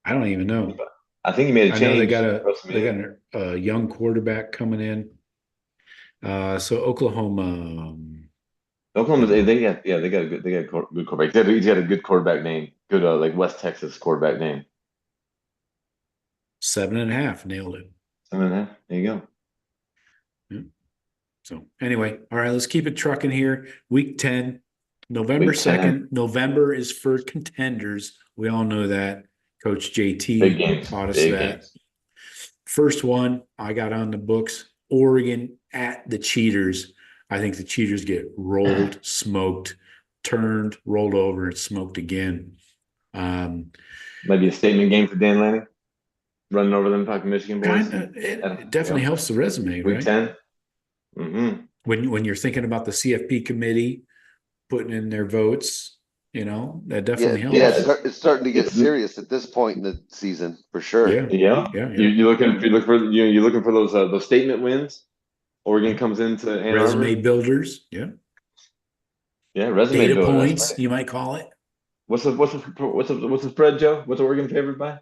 Speaker 2: I don't even know.
Speaker 1: I think he made a
Speaker 2: I know
Speaker 1: change.
Speaker 2: they got a young quarterback coming in. So Oklahoma.
Speaker 1: They got a good quarterback. He's got a good quarterback name. Good like West Texas quarterback name.
Speaker 2: 7.5, nailed it.
Speaker 1: 7.5. There you go.
Speaker 2: Yeah. So anyway, all right, let's keep it trucking here. Week 10, November
Speaker 1: Week 10.
Speaker 2: 2nd. November is for contenders. We all know that. Coach
Speaker 1: Big
Speaker 2: JT
Speaker 1: games.
Speaker 2: taught us
Speaker 1: Big
Speaker 2: that.
Speaker 1: games.
Speaker 2: First one I got on the books, Oregon at the Cheaters. I think the Cheaters get rolled, smoked, turned, rolled over, and smoked again.
Speaker 1: Might be a statement game for Dan Lanning. Running over them fucking Michigan boys.
Speaker 2: It definitely helps the resume,
Speaker 1: Week
Speaker 2: right?
Speaker 1: 10. Mm-hmm.
Speaker 2: When you're thinking about the CFP committee putting in their votes, that definitely helps.
Speaker 3: Yeah, it's starting to get serious at this point in the season for sure.
Speaker 2: Yeah.
Speaker 1: You're looking for those statement wins. Oregon comes into Ann
Speaker 2: resume
Speaker 1: Arbor.
Speaker 2: Builders. Yeah.
Speaker 1: Yeah, resume
Speaker 2: data
Speaker 1: builder,
Speaker 2: points,
Speaker 1: right.
Speaker 2: you might call it.
Speaker 1: What's the spread, Joe? What's Oregon favored by?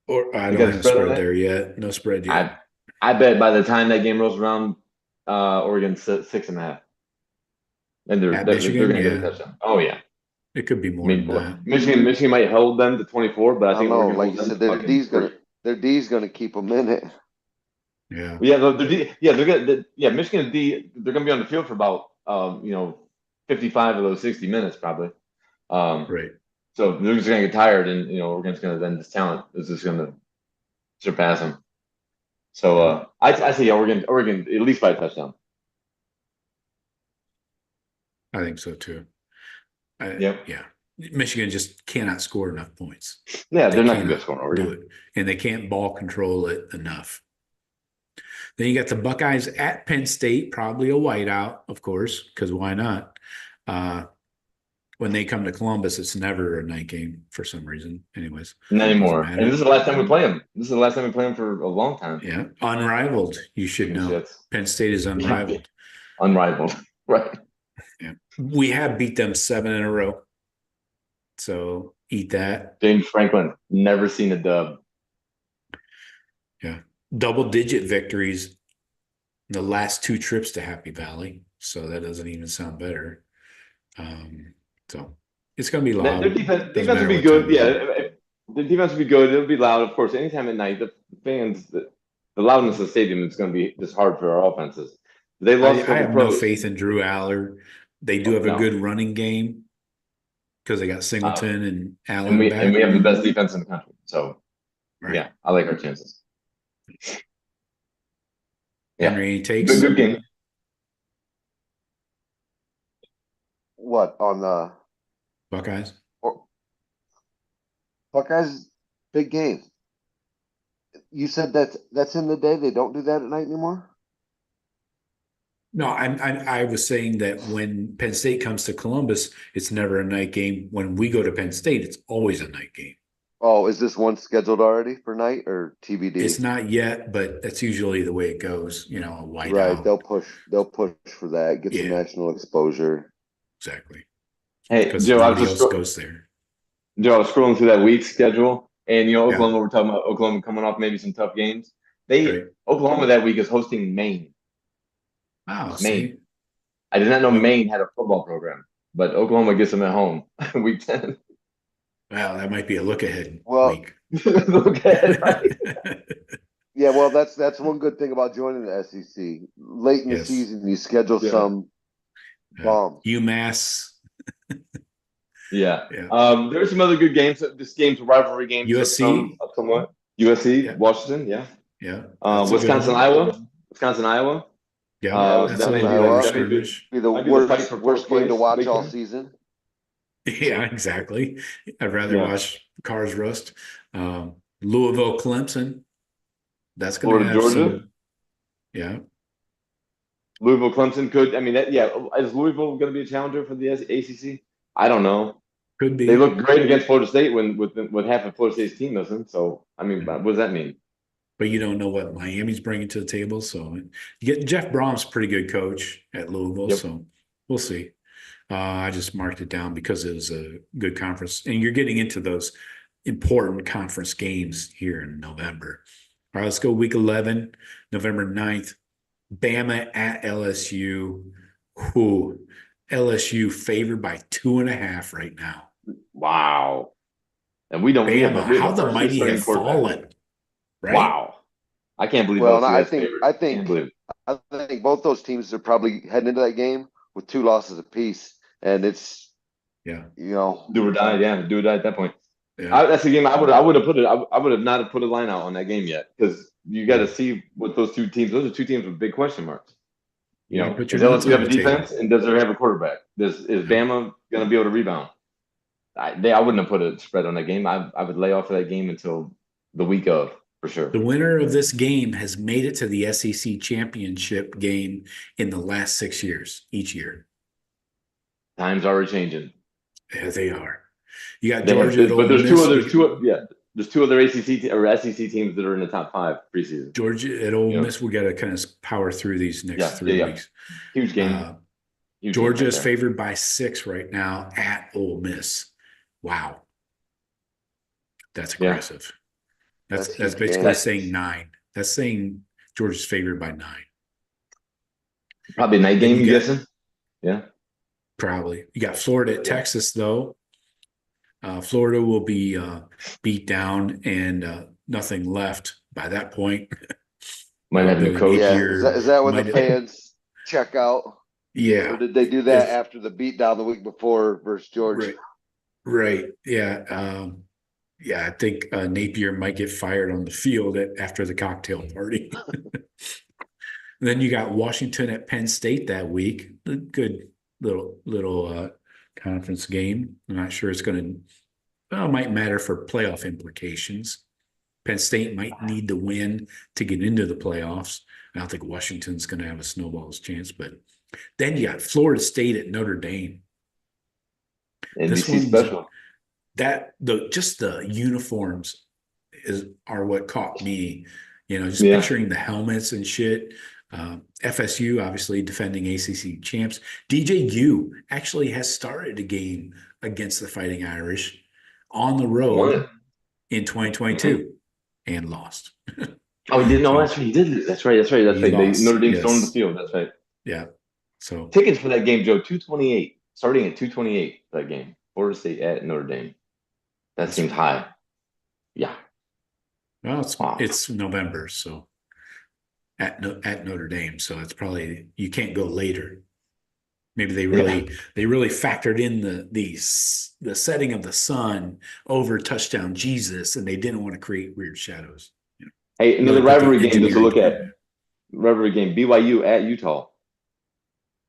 Speaker 2: Or I
Speaker 1: You
Speaker 2: don't
Speaker 1: got a
Speaker 2: have a
Speaker 1: spread on
Speaker 2: spread
Speaker 1: that?
Speaker 2: there yet. No spread yet.
Speaker 1: I bet by the time that game rolls around, Oregon's 6.5. And they're
Speaker 2: At
Speaker 1: gonna
Speaker 2: Michigan,
Speaker 1: get a touchdown. Oh yeah.
Speaker 2: It could be
Speaker 1: I
Speaker 2: more
Speaker 1: mean,
Speaker 2: than that.
Speaker 1: Michigan might hold them to 24, but I
Speaker 3: I
Speaker 1: think
Speaker 3: don't know.
Speaker 1: Oregon
Speaker 3: Like
Speaker 1: holds
Speaker 3: you
Speaker 1: them
Speaker 3: said,
Speaker 1: to
Speaker 3: their
Speaker 1: fucking
Speaker 3: D's gonna keep them in it.
Speaker 2: Yeah.
Speaker 1: Yeah, they're gonna. Michigan D. They're gonna be on the field for about 55 of those 60 minutes probably.
Speaker 2: Right.
Speaker 1: So they're just gonna get tired, and Oregon's gonna then this talent is just gonna surpass them. So I say Oregon at least by a touchdown.
Speaker 2: I think so too.
Speaker 1: Yep.
Speaker 2: Yeah. Michigan just cannot score enough points.
Speaker 1: Yeah, they're not gonna be
Speaker 2: cannot
Speaker 1: scoring Oregon.
Speaker 2: do it. And they can't ball control it enough. Then you got the Buckeyes at Penn State, probably a whiteout, of course, because why not? When they come to Columbus, it's never a night game for some reason. Anyways.
Speaker 1: Not anymore.
Speaker 2: Doesn't matter.
Speaker 1: And this is the last time we play them. This is the last time we play them for a long time.
Speaker 2: Yeah. Unrivaled, you should know.
Speaker 1: Shit.
Speaker 2: Penn State is unrivaled.
Speaker 1: Unrivaled. Right.
Speaker 2: Yeah. We have beat them 7 in a row. So eat that.
Speaker 1: James Franklin, never seen a dub.
Speaker 2: Yeah. Double-digit victories the last 2 trips to Happy Valley. So that doesn't even sound better. So it's going to be loud.
Speaker 1: Their defense
Speaker 2: Doesn't
Speaker 1: will
Speaker 2: matter
Speaker 1: be
Speaker 2: what
Speaker 1: good.
Speaker 2: time
Speaker 1: Yeah,
Speaker 2: it is.
Speaker 1: the defense will be good. It'll be loud, of course. Anytime at night, the fans, the loudness of the stadium is going to be just hard for our offenses. They lost a
Speaker 2: I
Speaker 1: couple
Speaker 2: have no
Speaker 1: pros.
Speaker 2: faith in Drew Aller. They do have a
Speaker 1: No.
Speaker 2: good running game because they got Singleton and Allen
Speaker 1: and
Speaker 2: back.
Speaker 1: we have the best defense in the country. So
Speaker 2: Right.
Speaker 1: yeah, I like our chances. Yeah,
Speaker 2: Henry, any takes?
Speaker 1: good game.
Speaker 3: What on
Speaker 2: Buckeyes?
Speaker 3: Buckeyes? Big game. You said that's in the day. They don't do that at night anymore.
Speaker 2: No, I was saying that when Penn State comes to Columbus, it's never a night game. When we go to Penn State, it's always a night game.
Speaker 3: Oh, is this one scheduled already for night or TBD?
Speaker 2: It's not yet, but that's usually the way it goes. You know, a white
Speaker 3: Right.
Speaker 2: out.
Speaker 3: They'll push for that. Get some
Speaker 2: Yeah.
Speaker 3: national exposure.
Speaker 2: Exactly.
Speaker 1: Hey,
Speaker 2: Because
Speaker 1: Joe,
Speaker 2: nobody else goes there.
Speaker 1: I was scrolling through that week schedule, and
Speaker 2: Yeah.
Speaker 1: Oklahoma. We're talking about Oklahoma coming off maybe some tough games.
Speaker 2: Right.
Speaker 1: Oklahoma that week is hosting Maine.
Speaker 2: Oh,
Speaker 1: Maine.
Speaker 2: see?
Speaker 1: I did not know
Speaker 2: Well-
Speaker 1: Maine had a football program, but Oklahoma gets them at home week 10.
Speaker 2: Well, that might be a look ahead
Speaker 3: Well-
Speaker 2: week.
Speaker 1: Okay, right?
Speaker 3: Yeah, well, that's one good thing about joining the SEC. Late in the
Speaker 2: Yes.
Speaker 3: season, you schedule
Speaker 1: Yeah.
Speaker 3: some bombs.
Speaker 2: UMass.
Speaker 1: Yeah.
Speaker 2: Yeah.
Speaker 1: There's some other good games. This game's a rivalry game.
Speaker 2: USC?
Speaker 1: Somewhat. USC,
Speaker 2: Yeah.
Speaker 1: Washington, yeah.
Speaker 2: Yeah. That's a good
Speaker 1: Wisconsin,
Speaker 2: one.
Speaker 1: Iowa. Wisconsin, Iowa.
Speaker 2: Yeah.
Speaker 3: That's
Speaker 2: That's a
Speaker 3: Wisconsin,
Speaker 2: little
Speaker 3: Iowa.
Speaker 2: skirmish.
Speaker 3: Be the
Speaker 1: Might be the fight for
Speaker 3: worst
Speaker 1: fourth
Speaker 3: game to
Speaker 1: place,
Speaker 3: watch
Speaker 1: Big
Speaker 3: all
Speaker 1: Ten.
Speaker 3: season.
Speaker 2: Yeah, exactly. I'd rather
Speaker 1: Yeah.
Speaker 2: watch cars rust. Louisville, Clemson. That's going to
Speaker 1: Florida,
Speaker 2: have
Speaker 1: Georgia.
Speaker 2: some. Yeah.
Speaker 1: Louisville, Clemson could. I mean, is Louisville going to be a challenger for the ACC? I don't know.
Speaker 2: Could be.
Speaker 1: They looked great against Florida State with half of Florida State's team missing. So, I mean, what does that mean?
Speaker 2: But you don't know what Miami's bringing to the table. So you get Jeff Brom's pretty good coach at Louisville.
Speaker 1: Yep.
Speaker 2: So we'll see. I just marked it down because it was a good conference. And you're getting into those important conference games here in November. All right, let's go week 11, November 9th. Bama at LSU. Who? LSU favored by 2.5 right now.
Speaker 1: Wow. And we don't. we have
Speaker 2: Bama,
Speaker 1: we have
Speaker 2: how
Speaker 1: a
Speaker 2: the
Speaker 1: first-year
Speaker 2: mighty
Speaker 1: starting
Speaker 2: have
Speaker 1: quarterback.
Speaker 2: fallen. Right?
Speaker 1: Wow. I can't believe
Speaker 3: Well,
Speaker 1: LSU
Speaker 3: and I
Speaker 1: is
Speaker 3: think-
Speaker 1: favored.
Speaker 3: I think-
Speaker 1: Can't believe it.
Speaker 3: I think both those teams are probably heading into that game with 2 losses apiece, and it's
Speaker 2: Yeah.
Speaker 1: Do or die, yeah. Do or die at that point.
Speaker 2: Yeah.
Speaker 1: That's the game I would have put it. I would have not put a line out on that game yet because you got to see what those two teams. Those are two teams with big question marks. You know,
Speaker 2: Put
Speaker 1: does
Speaker 2: your
Speaker 1: LSU
Speaker 2: nuts
Speaker 1: have
Speaker 2: on
Speaker 1: a
Speaker 2: the table.
Speaker 1: defense and does it have a quarterback? Is Bama going to be able to rebound? I wouldn't have put a spread on that game. I would lay off of that game until the week of for sure.
Speaker 2: The winner of this game has made it to the SEC championship game in the last 6 years, each year.
Speaker 1: Times are changing.
Speaker 2: Yeah, they are. You got
Speaker 1: They have-
Speaker 2: Georgia at Ole
Speaker 1: but there's
Speaker 2: Miss.
Speaker 1: there's two other ACC or SEC teams that are in the top 5 preseason.
Speaker 2: Georgia at Ole
Speaker 1: Yeah.
Speaker 2: Miss. We got to kind of power through these next
Speaker 1: Yeah,
Speaker 2: 3
Speaker 1: yeah.
Speaker 2: weeks.
Speaker 1: Huge game. Huge
Speaker 2: Georgia
Speaker 1: game
Speaker 2: is
Speaker 1: right there.
Speaker 2: favored by 6 right now at Ole Miss. Wow, that's
Speaker 1: Yeah.
Speaker 2: aggressive. That's
Speaker 3: That's
Speaker 2: basically
Speaker 3: huge.
Speaker 2: saying 9. That's saying Georgia's favored by 9.
Speaker 1: Probably a night
Speaker 2: Then
Speaker 1: game.
Speaker 2: you
Speaker 1: You
Speaker 2: get-
Speaker 1: guessing? Yeah.
Speaker 2: Probably. You got Florida at Texas, though. Florida will be beat down and nothing left by that point.
Speaker 1: Might have a new
Speaker 2: Billy
Speaker 1: coach.
Speaker 3: Yeah,
Speaker 2: Napier
Speaker 3: is that when the
Speaker 2: might-
Speaker 3: fans check out,
Speaker 2: Yeah,
Speaker 3: or did they do that
Speaker 2: If-
Speaker 3: after the beatdown the week before versus Georgia?
Speaker 2: right. Yeah. Yeah, I think Napier might get fired on the field after the cocktail party. And then you got Washington at Penn State that week. A good little conference game. I'm not sure it's going to. Well, it might matter for playoff implications. Penn State might need to win to get into the playoffs. I don't think Washington's going to have a snowball's chance. But then you got Florida State at Notre Dame. This
Speaker 1: NBC
Speaker 2: one's-
Speaker 1: special.
Speaker 2: Just the uniforms are what caught me. Just
Speaker 1: Yeah.
Speaker 2: picturing the helmets and shit. FSU obviously defending ACC champs. DJU actually has started a game against the Fighting Irish on the
Speaker 1: Won
Speaker 2: road
Speaker 1: it.
Speaker 2: in 2022 and lost.
Speaker 1: Oh, he did. No,
Speaker 2: So-
Speaker 1: that's right. He did. That's right. That's right. That's
Speaker 2: He
Speaker 1: right.
Speaker 2: lost,
Speaker 1: Notre Dame
Speaker 2: yes.
Speaker 1: stormed the field. That's right.
Speaker 2: Yeah. So
Speaker 1: Tickets for that game, Joe, 228. Starting at 228 for that game. Florida State at Notre Dame. That
Speaker 2: That's-
Speaker 1: seems high. Yeah.
Speaker 2: well,
Speaker 1: Wow.
Speaker 2: it's November, so at Notre Dame, so it's probably you can't go later. Maybe they really factored in the setting of the sun over touchdown Jesus, and they didn't want to create weird shadows.
Speaker 1: Hey, another
Speaker 2: Really put the
Speaker 1: rivalry game just to look
Speaker 2: engineering
Speaker 1: at. Rivalry game, BYU at Utah.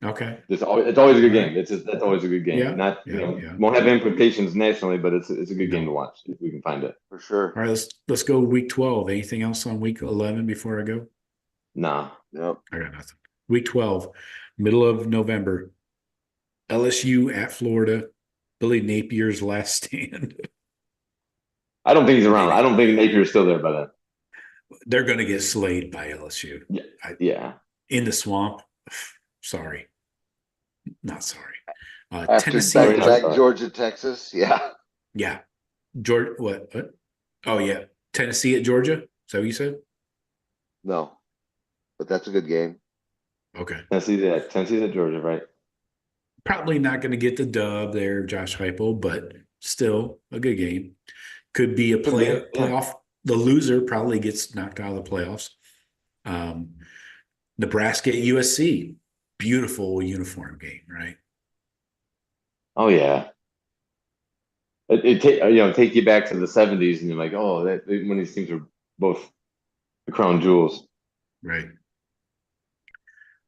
Speaker 2: Okay.
Speaker 1: It's always a good
Speaker 2: All
Speaker 1: game. That's always a good game.
Speaker 2: Yeah,
Speaker 1: Not
Speaker 2: yeah.
Speaker 1: won't have implications nationally, but it's a good
Speaker 2: No.
Speaker 1: game to watch if we can find it.
Speaker 3: For sure.
Speaker 2: All right, let's go week 12. Anything else on week 11 before I go?
Speaker 1: Nah.
Speaker 3: Yep.
Speaker 2: I got nothing. Week 12, middle of November. LSU at Florida. Billy Napier's last stand.
Speaker 1: I don't think he's around. I don't think Napier's still there by then.
Speaker 2: They're going to get slayed by LSU.
Speaker 1: Yeah.
Speaker 2: In the swamp. Sorry. Not sorry.
Speaker 3: After
Speaker 2: Tennessee.
Speaker 3: back Georgia, Texas. Yeah.
Speaker 2: Yeah. Georgia. What? Oh, yeah. Tennessee at Georgia. Is that what you said?
Speaker 3: No. But that's a good game.
Speaker 2: Okay.
Speaker 1: Tennessee's at Georgia, right?
Speaker 2: Probably not going to get the dub there, Josh Heupel, but still a good game. Could be a playoff. The loser probably gets knocked out of the playoffs. Nebraska at USC. Beautiful uniform game, right?
Speaker 1: Oh yeah. It take you back to the 70s, and you're like, oh, when these teams are both the crown jewels.
Speaker 2: Right.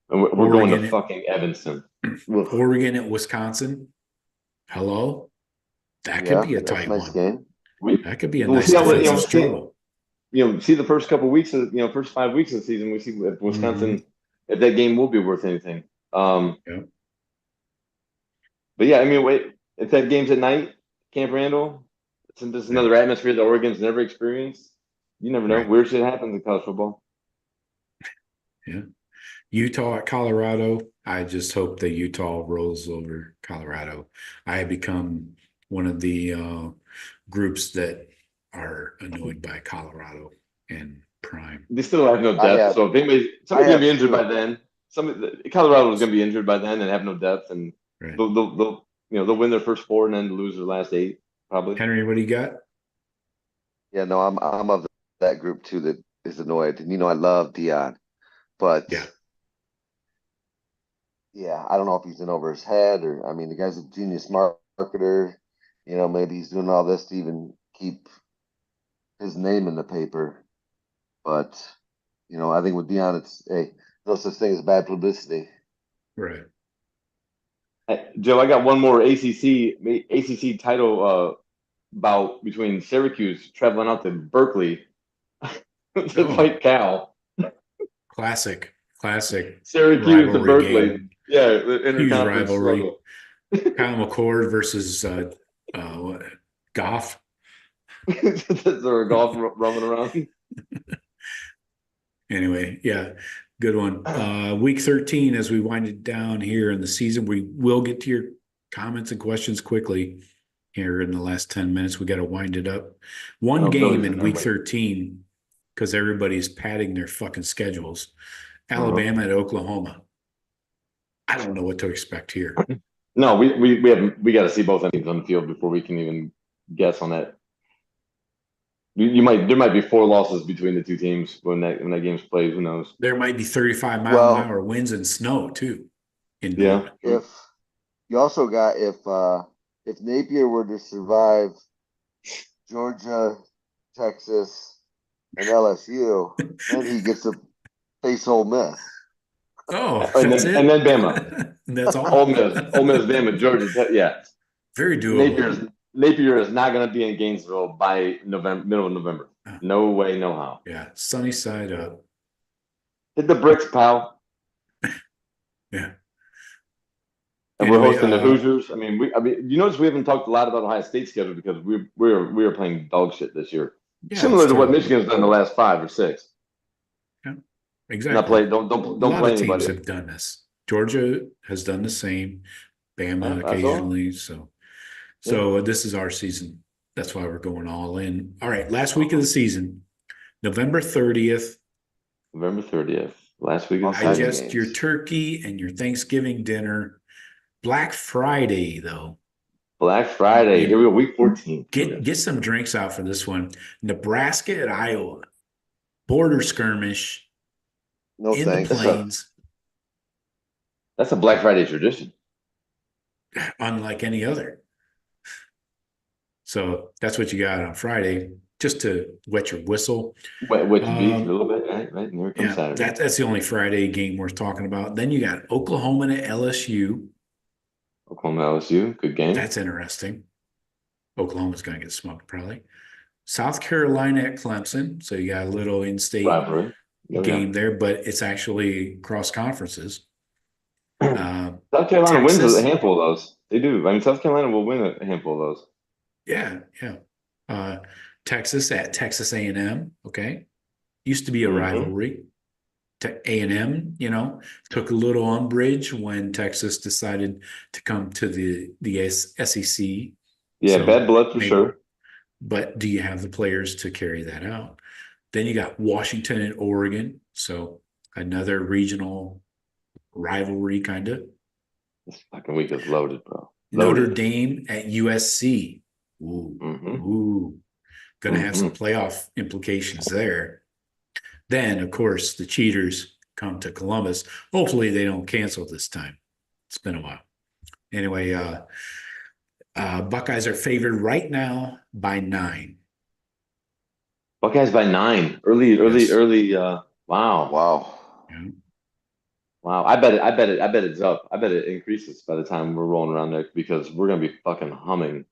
Speaker 1: And we're going to
Speaker 2: Oregon
Speaker 1: fucking Evanston.
Speaker 2: Oregon at Wisconsin. Hello? That could be a tight
Speaker 3: nice
Speaker 2: one.
Speaker 3: Game.
Speaker 2: That could be a
Speaker 1: We'll
Speaker 2: nice
Speaker 1: see how
Speaker 2: defensive struggle.
Speaker 1: See the first couple weeks of first 5 weeks of the season. We see if Wisconsin if that game will be worth anything.
Speaker 2: Yeah.
Speaker 1: But yeah, I mean, wait, if that game's at night, Camp Randall, it's just another atmosphere that Oregon's never experienced. You never know.
Speaker 2: Right.
Speaker 1: Weird shit happens in college football.
Speaker 2: Yeah. Utah at Colorado. I just hope that Utah rolls over Colorado. I have become one of the groups that are annoyed by Colorado and Prime.
Speaker 1: They still have no depth, so if somebody's gonna be injured by then. Colorado is gonna be injured by then and have no depth, and
Speaker 2: Right.
Speaker 1: they'll win their first 4 and then lose their last 8 probably.
Speaker 2: Henry, what do you got?
Speaker 3: Yeah, no, I'm of that group too that is annoyed. And I love Dion, but yeah, I don't know if he's in over his head or the guy's a genius marketer. Maybe he's doing all this to even keep his name in the paper. But I think with Dion, it's no such thing as bad publicity.
Speaker 2: Right.
Speaker 1: Joe, I got one more ACC title bout between Syracuse traveling out to Berkeley to fight Cal.
Speaker 2: Classic
Speaker 1: Syracuse to
Speaker 2: rivalry
Speaker 1: Berkeley.
Speaker 2: game.
Speaker 1: Yeah, the
Speaker 2: Huge
Speaker 1: interconference
Speaker 2: rivalry.
Speaker 1: struggle.
Speaker 2: Kyle McCord versus Goff.
Speaker 1: Is there a golf roaming around?
Speaker 2: Anyway, yeah, good one. Week 13, as we wind it down here in the season, we will get to your comments and questions quickly here in the last 10 minutes. We got to wind it up. One game in week 13, because everybody's padding their fucking schedules. Alabama at Oklahoma. I don't know what to expect here.
Speaker 1: No, we got to see both teams on the field before we can even guess on that. There might be 4 losses between the two teams when that game's played. Who knows?
Speaker 2: There might be 35-mile-an-hour winds and snow too.
Speaker 1: Yeah.
Speaker 3: If you also got if Napier were to survive Georgia, Texas, and LSU, then he gets to face Ole Miss.
Speaker 2: Oh,
Speaker 1: and
Speaker 2: that's
Speaker 1: then,
Speaker 2: it.
Speaker 1: And then Bama.
Speaker 2: That's all.
Speaker 1: Ole Miss, Bama, Georgia. Yeah.
Speaker 2: Very doable.
Speaker 1: Napier is not going to be in Gainesville by middle of November. No way, no how.
Speaker 2: Yeah, sunny side up.
Speaker 1: Hit the bricks, pal.
Speaker 2: Yeah.
Speaker 1: And we're hosting the Hoosiers. You notice we haven't talked a lot about Ohio State's schedule because we are playing dog shit this year.
Speaker 2: Yeah,
Speaker 1: similar to what Michigan's done the last 5 or 6.
Speaker 2: Yeah, exactly.
Speaker 1: Not play. Don't play
Speaker 2: of
Speaker 1: anybody.
Speaker 2: teams have done this. Georgia has done the same. Bama occasionally. So So this is our season. That's why we're going all in. All right, last week of the season, November 30th.
Speaker 1: November 30th, last week of the
Speaker 3: Exciting
Speaker 1: season.
Speaker 2: Digest your turkey and your Thanksgiving dinner. Black Friday, though.
Speaker 1: Black Friday. Here we go, week 14.
Speaker 2: Get some drinks out for this one. Nebraska at Iowa. Border skirmish
Speaker 3: No
Speaker 2: in
Speaker 3: thanks.
Speaker 2: the plains.
Speaker 1: That's a Black Friday tradition.
Speaker 2: Unlike any other. So that's what you got on Friday, just to wet your whistle.
Speaker 1: Wet your beef a little bit, right? And here comes Saturday.
Speaker 2: That's the only Friday game worth talking about. Then you got Oklahoma at LSU.
Speaker 1: Oklahoma LSU, good game.
Speaker 2: That's interesting. Oklahoma's going to get smoked probably. South Carolina at Clemson. So you got a little in-state
Speaker 1: rivalry
Speaker 2: game there, but it's actually cross conferences.
Speaker 1: South Carolina wins a handful of those. They do. I mean, South Carolina will win a handful of those.
Speaker 2: Yeah. Texas at Texas A&M. Okay. Used to be a rivalry. A&M, took a little umbrage when Texas decided to come to the SEC.
Speaker 1: Yeah, so bad blood for sure.
Speaker 2: But do you have the players to carry that out? Then you got Washington and Oregon. So another regional rivalry, kind of.
Speaker 1: This fucking week is loaded, bro.
Speaker 2: Notre Dame at USC. Ooh. Gonna have some playoff implications there. Then, of course, the cheaters come to Columbus. Hopefully they don't cancel this time. It's been a while. Anyway, Buckeyes are favored right now by 9.
Speaker 1: Buckeyes by 9. Early. Wow.
Speaker 2: Yeah.
Speaker 1: Wow. I bet it's up. I bet it increases by the time we're rolling around there because we're gonna be fucking humming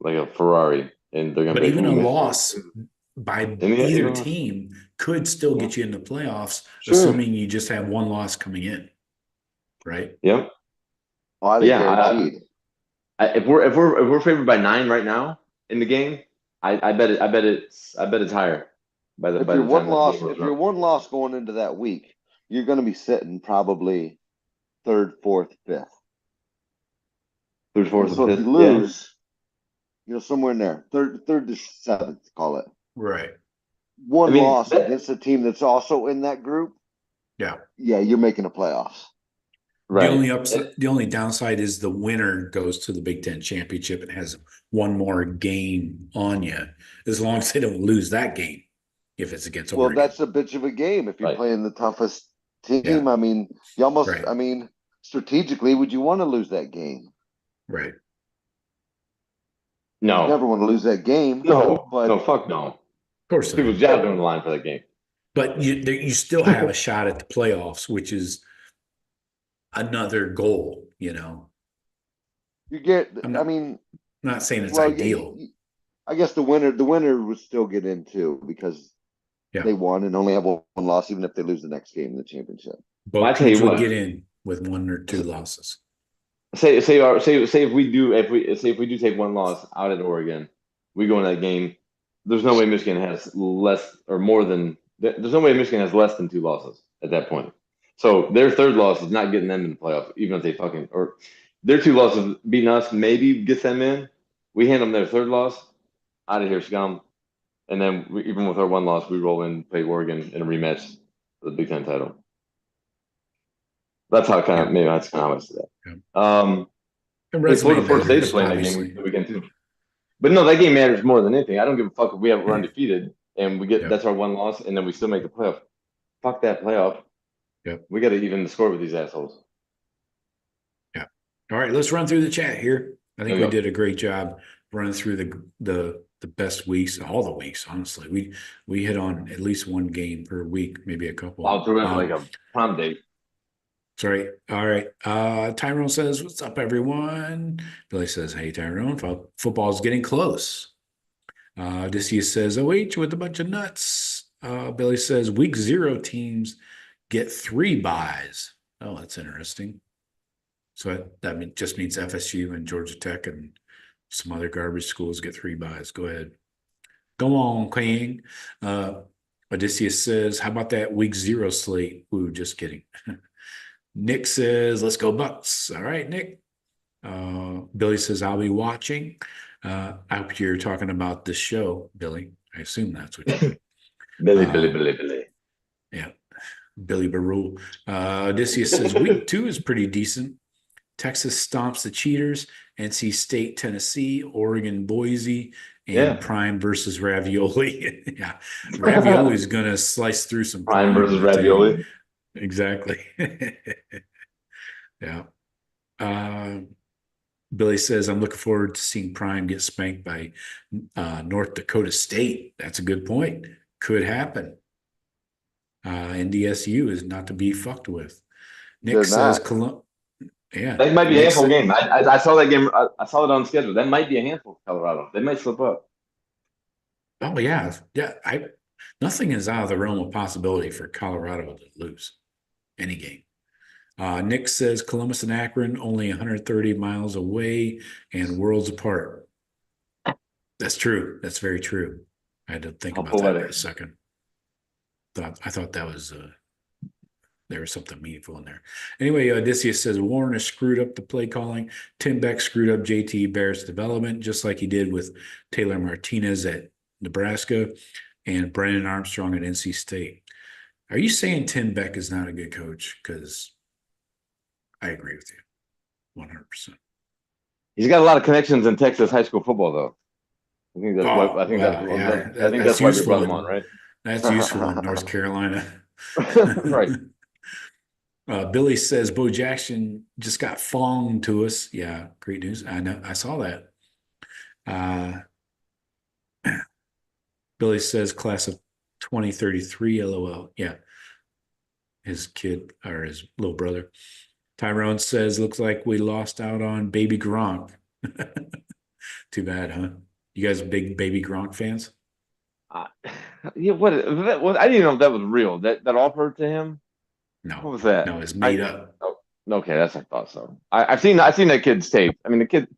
Speaker 1: like a Ferrari, and they're gonna.
Speaker 2: But even a loss by either team could still get you in the playoffs, assuming you just have one loss coming in, right?
Speaker 1: Yep.
Speaker 3: Guaranteed.
Speaker 1: If we're favored by 9 right now in the game, I bet it's higher.
Speaker 3: If you're one loss going into that week, you're going to be sitting probably 3rd, 4th, 5th.
Speaker 1: 3rd, 4th,
Speaker 3: so
Speaker 1: 5th.
Speaker 3: If you lose, somewhere in there, 3rd to 7th, call it.
Speaker 2: Right.
Speaker 3: One loss against a team that's also in that group.
Speaker 2: Yeah,
Speaker 3: you're making the playoffs.
Speaker 2: Right. The only downside is the winner goes to the Big Ten championship and has one more game on you, as long as they don't lose that game. If it's against Oregon.
Speaker 3: Well, that's a bitch of a game if you're playing the toughest team. Yeah. I mean, you almost. Right. I mean, strategically, would you want to lose that game?
Speaker 2: Right.
Speaker 1: No.
Speaker 3: You never want to lose that game.
Speaker 1: No. No. Fuck no.
Speaker 2: Of course.
Speaker 1: People's jobs are on the line for that game.
Speaker 2: But you still have a shot at the playoffs, which is another goal.
Speaker 3: You get.
Speaker 2: I'm not saying it's ideal.
Speaker 3: I guess the winner would still get in too because they won and only have one loss, even if they lose the next game in the championship.
Speaker 2: Both teams would get in with 1 or 2 losses.
Speaker 1: Say if we do take one loss out at Oregon, we go in that game. There's no way Michigan has less or more than. There's no way Michigan has less than 2 losses at that point. So their 3rd loss is not getting them in the playoff, even if they or their 2 losses beating us maybe gets them in. We hand them their 3rd loss, out of here, scum. And then even with our 1 loss, we roll in, play Oregon in a rematch for the Big Ten title. That's how maybe that's kind of how I see that. Florida State is playing that game weekend too. But no, that game matters more than anything. I don't give a fuck if we're undefeated and we get that's our 1 loss and then we still make the playoff. Fuck that playoff.
Speaker 2: Yep.
Speaker 1: We got to even the score with these assholes.
Speaker 2: Yeah. All right, let's run through the chat here. I think we did a great job running through the best weeks, all the weeks. Honestly, we hit on at least 1 game per week, maybe a couple.
Speaker 1: I'll throw in like a prom date.
Speaker 2: Sorry. All right. Tyrone says, "What's up, everyone?" Billy says, "Hey, Tyrone, football's getting close." Odysseus says, "OH with a bunch of nuts." Billy says, "Week 0 teams get 3 buys." Oh, that's interesting. So that just means FSU and Georgia Tech and some other garbage schools get 3 buys. Go ahead. Go on, King. Odysseus says, "How about that week 0 slate?" Ooh, just kidding. Nick says, "Let's go Bucks." All right, Nick. Billy says, I'll be watching. I hope you're talking about the show, Billy. I assume that's what you mean.
Speaker 1: Billy.
Speaker 2: Yeah. Billy Barul. Odysseus says, week 2 is pretty decent. Texas stomps the cheaters. NC State, Tennessee, Oregon, Boise, and
Speaker 1: Yeah.
Speaker 2: Prime versus Ravioli. Yeah. Ravioli is going to slice through some
Speaker 1: Prime versus Ravioli.
Speaker 2: Exactly. Yeah. Billy says, I'm looking forward to seeing Prime get spanked by North Dakota State. That's a good point. Could happen. NDSU is not to be fucked with. Nick says, yeah.
Speaker 1: That might be a handful game. I saw that game. I saw it on schedule. That might be a handful for Colorado. They might slip up.
Speaker 2: Oh, yeah. Yeah. Nothing is out of the realm of possibility for Colorado to lose any game. Nick says Columbus and Akron only 130 miles away and worlds apart. That's true. That's very true. I had to think about that for a second. I thought that was there was something meaningful in there. Anyway, Odysseus says Warren has screwed up the play calling. Tim Beck screwed up JT Barrett's development, just like he did with Taylor Martinez at Nebraska and Brandon Armstrong at NC State. Are you saying Tim Beck is not a good coach? Because I agree with you 100%.
Speaker 1: He's got a lot of connections in Texas high school football, though. I think that's why we brought him on, right?
Speaker 2: That's useful in North Carolina.
Speaker 1: Right.
Speaker 2: Billy says Bo Jackson just got fonged to us. Yeah, great news. I know. I saw that. Billy says class of 2033, LOL. Yeah. His kid or his little brother. Tyrone says, looks like we lost out on Baby Gronk. Too bad, huh? You guys big Baby Gronk fans?
Speaker 1: Yeah, what I didn't know if that was real. That offer to him?
Speaker 2: No.
Speaker 1: What was that?
Speaker 2: No, it's made up.
Speaker 1: Oh, okay, I thought so. I've seen that kid's tape. I mean, the kid.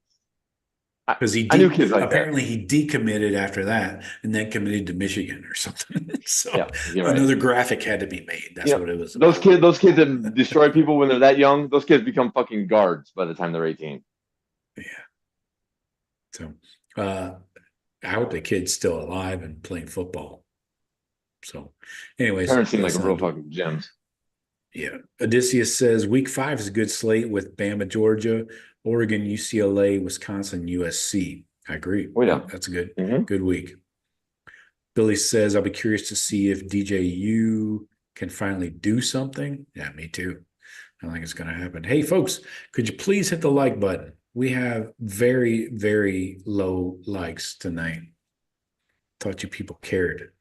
Speaker 2: Because
Speaker 1: I knew kids like
Speaker 2: apparently he decommitted after that and then committed to Michigan or something. So
Speaker 1: yeah,
Speaker 2: another graphic had to be made. That's what it was
Speaker 1: about. Those kids that destroy people when they're that young, those kids become fucking guards by the time they're 18.
Speaker 2: Yeah. So I hope the kid's still alive and playing football. So anyways.
Speaker 1: Parents seem like a real fucking gems.
Speaker 2: Yeah. Odysseus says week 5 is a good slate with Bama, Georgia, Oregon, UCLA, Wisconsin, USC. I agree.
Speaker 1: Oh, yeah.
Speaker 2: That's a good week. Billy says, I'll be curious to see if DJU can finally do something. Yeah, me too. I think it's going to happen. Hey, folks, could you please hit the like button? We have very, very low likes tonight. Thought you people cared.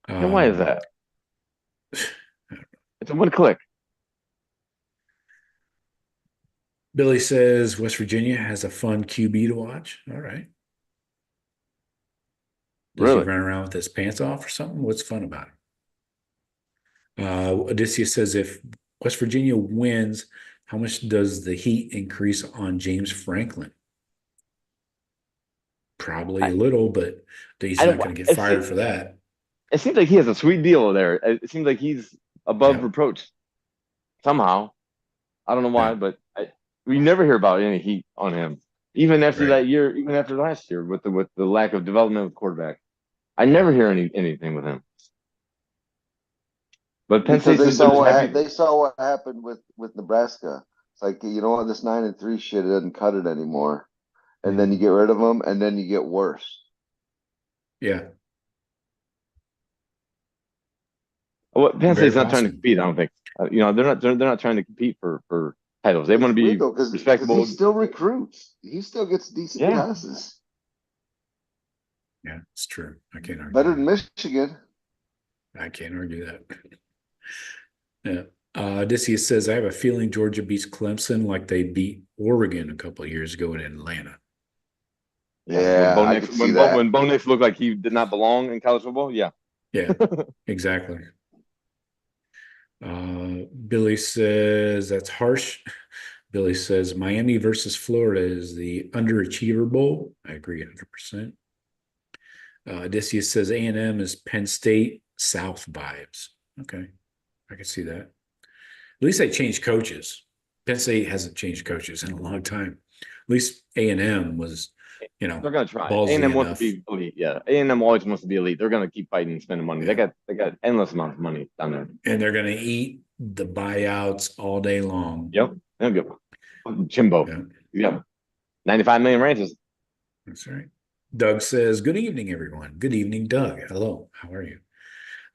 Speaker 1: And why is that? It's a one click.
Speaker 2: Billy says West Virginia has a fun QB to watch. All right. Does he run around with his pants off or something? What's fun about it? Odysseus says if West Virginia wins, how much does the heat increase on James Franklin? Probably a little, but he's not going to get fired for that.
Speaker 1: It seems like he has a sweet deal there. It seems like he's above reproach somehow. I don't know why, but we never hear about any heat on him. Even after that year, even after last year, with the lack of development of quarterback, I never hear anything with him. But Penn State,
Speaker 3: they saw what happened with Nebraska. It's like, you know what, this 9-3 shit doesn't cut it anymore, and then you get rid of them, and then you get worse.
Speaker 2: Yeah.
Speaker 1: Well, Penn State's not trying to compete. I don't think. They're not trying to compete for titles. They want to be respectable.
Speaker 3: He still recruits. He still gets decent passes.
Speaker 2: Yeah, it's true. I can't argue.
Speaker 3: Better than Michigan.
Speaker 2: I can't argue that. Yeah. Odysseus says, I have a feeling Georgia beats Clemson like they beat Oregon a couple of years ago in Atlanta.
Speaker 3: Yeah,
Speaker 1: when Bo Nix looked like he did not belong in college football. Yeah.
Speaker 2: Yeah, exactly. Billy says that's harsh. Billy says Miami versus Florida is the underachiever bowl. I agree 100%. Odysseus says A&M is Penn State South vibes. Okay, I can see that. At least they changed coaches. Penn State hasn't changed coaches in a long time. At least A&M was,
Speaker 1: They're going to try.
Speaker 2: ballsy
Speaker 1: A&M wants to
Speaker 2: enough.
Speaker 1: be elite. Yeah, A&M always wants to be elite. They're going to keep fighting and spending money.
Speaker 2: Yeah.
Speaker 1: They got endless amounts of money down there.
Speaker 2: And they're going to eat the buyouts all day long.
Speaker 1: Yep. They'll go. Jimbo.
Speaker 2: Yeah.
Speaker 1: Yeah. 95 million ranches.
Speaker 2: That's right. Doug says, good evening, everyone. Good evening, Doug. Hello. How are you?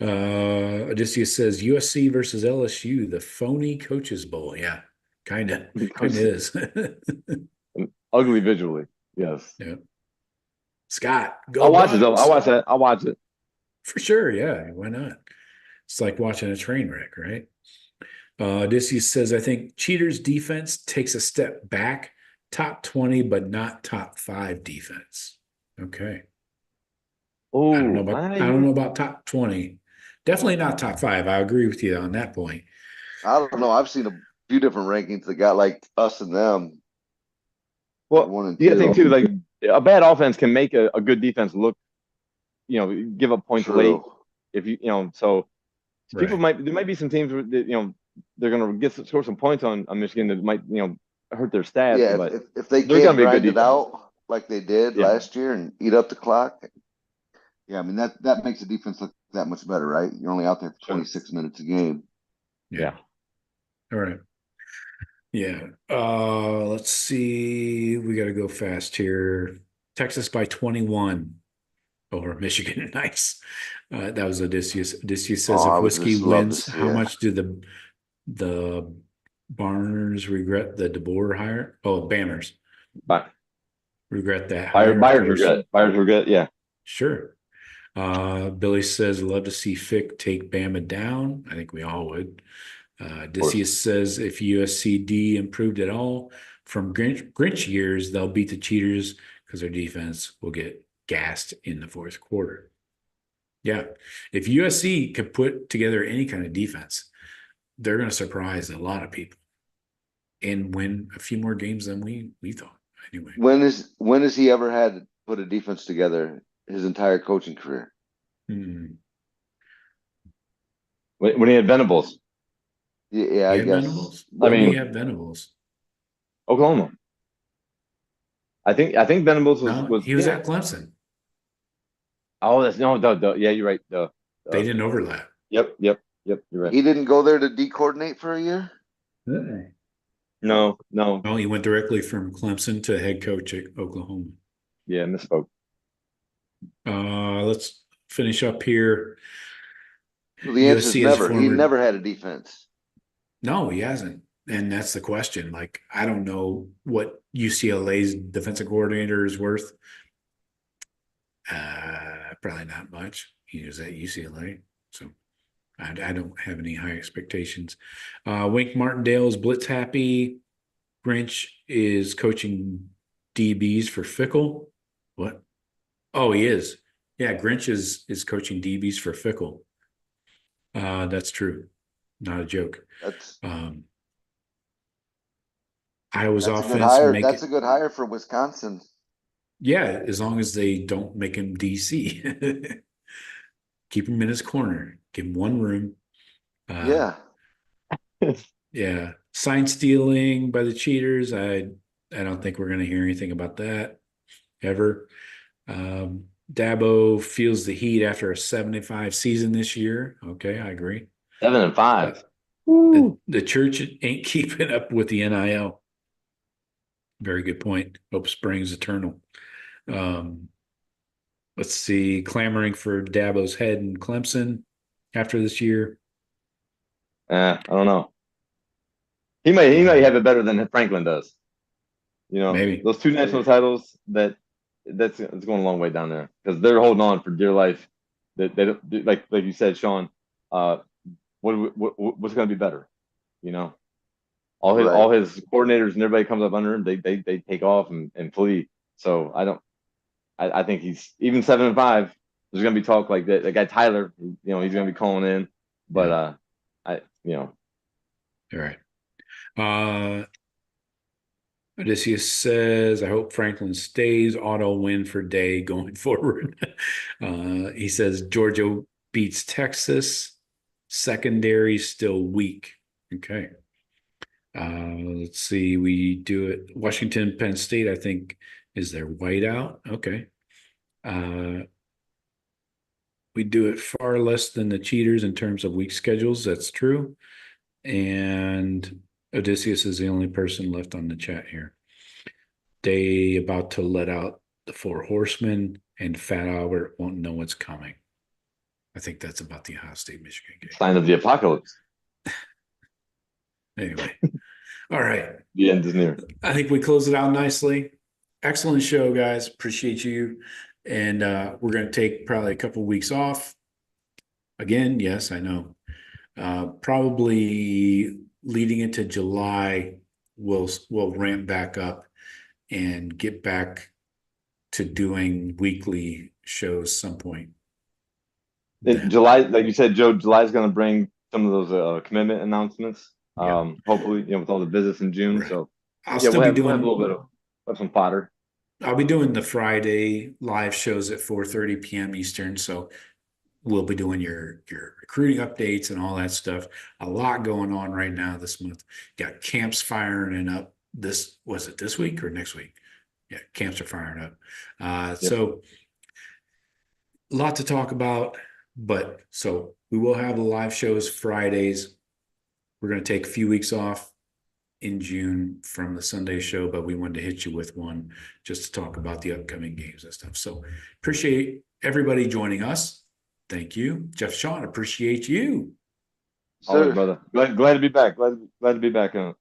Speaker 2: Odysseus says USC versus LSU, the phony coaches bowl. Yeah, kind of is.
Speaker 1: Ugly visually. Yes.
Speaker 2: Yeah. Scott, go.
Speaker 1: I'll watch
Speaker 2: Bucks.
Speaker 1: it though. I'll watch it.
Speaker 2: For sure. Yeah. Why not? It's like watching a train wreck, right? Odysseus says, I think Cheaters defense takes a step back, top 20, but not top 5 defense. Okay.
Speaker 1: Oh,
Speaker 2: I don't know about top 20. Definitely not top 5. I agree with you on that point.
Speaker 3: I don't know. I've seen a few different rankings that got like us and them.
Speaker 1: Well,
Speaker 3: 1 and
Speaker 1: you got
Speaker 3: 2.
Speaker 1: to think too, like a bad offense can make a good defense look, give up points
Speaker 3: True.
Speaker 1: late. If so people
Speaker 2: Right.
Speaker 1: there might be some teams that, they're going to score some points on Michigan that might, hurt their stats.
Speaker 3: Yeah,
Speaker 1: but
Speaker 3: if they
Speaker 1: they're
Speaker 3: can't
Speaker 1: gonna be a good
Speaker 3: grind it
Speaker 1: defense.
Speaker 3: out like they did
Speaker 1: Yeah.
Speaker 3: last year and eat up the clock, yeah, I mean that makes the defense look that much better, right? You're only out there for
Speaker 1: Sure.
Speaker 3: 26 minutes a game.
Speaker 2: Yeah. All right. Yeah. Let's see. We got to go fast here. Texas by 21 over Michigan. Nice. That was Odysseus. Odysseus says
Speaker 3: I
Speaker 2: if
Speaker 3: would
Speaker 2: whiskey
Speaker 3: just love to
Speaker 2: wins,
Speaker 3: see
Speaker 2: how
Speaker 3: it.
Speaker 2: much do the Barners regret the DeBoer hire? Oh, Banners
Speaker 1: But
Speaker 2: regret that hire.
Speaker 1: Buyers regret. Yeah.
Speaker 2: Sure. Billy says, love to see Fick take Bama down. I think we all would. Odysseus says, if USCD improved at all from Grinch years, they'll beat the Cheaters because their defense will get gassed in the fourth quarter. Yeah. If USC could put together any kind of defense, they're going to surprise a lot of people and win a few more games than we thought. Anyway.
Speaker 3: When has he ever had to put a defense together his entire coaching career?
Speaker 2: Hmm.
Speaker 1: When he had Venables.
Speaker 3: Yeah, I guess.
Speaker 2: Venables?
Speaker 1: I mean,
Speaker 2: we have Venables.
Speaker 1: Oklahoma. I think Venables was
Speaker 2: he was at Clemson.
Speaker 1: Oh, that's yeah, you're right.
Speaker 2: They didn't overlap.
Speaker 1: Yep, you're right.
Speaker 3: He didn't go there to de-coordinate for a year?
Speaker 1: No.
Speaker 2: No, he went directly from Clemson to head coach at Oklahoma.
Speaker 1: Yeah, misspoke.
Speaker 2: Let's finish up here.
Speaker 3: Well, the answer is never.
Speaker 2: Former...
Speaker 3: He never had a defense.
Speaker 2: No, he hasn't. And that's the question. Like, I don't know what UCLA's defensive coordinator is worth. Probably not much. He was at UCLA. So I don't have any high expectations. Wink Martindale is blitz happy. Grinch is coaching DBs for Fickle. What? Oh, he is. Yeah, Grinch is coaching DBs for Fickle. That's true. Not a joke. Iowa's offense.
Speaker 3: That's a good hire for Wisconsin.
Speaker 2: Yeah, as long as they don't make him DC. Keep him in his corner. Give him one room.
Speaker 3: Yeah.
Speaker 2: Yeah. Sign stealing by the Cheaters. I don't think we're going to hear anything about that ever. Dabo feels the heat after a 75 season this year. Okay, I agree.
Speaker 1: 7-5.
Speaker 2: The church ain't keeping up with the NIL. Very good point. Hope springs eternal. Let's see. Clamoring for Dabo's head in Clemson after this year.
Speaker 1: I don't know. He might have it better than Franklin does.
Speaker 2: Maybe
Speaker 1: those 2 national titles. It's going a long way down there because they're holding on for dear life. That they don't, like you said, Shawn. What's going to be better? All his coordinators and everybody comes up under him. They take off and flee. So I think he's even 7-5. There's going to be talk like that. That guy Tyler, he's going to be calling in. But
Speaker 2: All right. Odysseus says, I hope Franklin stays. Auto win for Day going forward. He says Georgia beats Texas. Secondary still weak. Okay. Let's see. We do it. Washington, Penn State, I think, is their whiteout. Okay. We do it far less than the cheaters in terms of week schedules. That's true. And Odysseus is the only person left on the chat here. They about to let out the 4 horsemen, and Fat Albert won't know what's coming. I think that's about the Ohio State Michigan game.
Speaker 1: Sign of the apocalypse.
Speaker 2: Anyway. All right.
Speaker 1: The end is near.
Speaker 2: I think we close it out nicely. Excellent show, guys. Appreciate you. And we're going to take probably a couple of weeks off. Again, yes, I know. Probably leading into July, we'll ramp back up and get back to doing weekly shows some point.
Speaker 1: In July, like you said, Joe, July is going to bring some of those commitment announcements. Hopefully, with all the visits in June.
Speaker 2: Right.
Speaker 1: So
Speaker 2: I'll still be doing
Speaker 1: we'll have a little bit of some fodder.
Speaker 2: I'll be doing the Friday live shows at 4:30 p.m. Eastern. So we'll be doing your recruiting updates and all that stuff. A lot going on right now this month. Got camps firing up. Was it this week or next week? Yeah, camps are firing up. So a lot to talk about. But so we will have the live shows Fridays. We're going to take a few weeks off in June from the Sunday show, but we wanted to hit you with one just to talk about the upcoming games and stuff. So appreciate everybody joining us. Thank you. Jeff, Shawn, appreciate you.
Speaker 1: All right, brother. Glad to be back. Glad to be back on.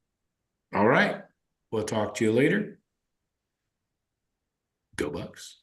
Speaker 2: All right. We'll talk to you later. Go Bucks.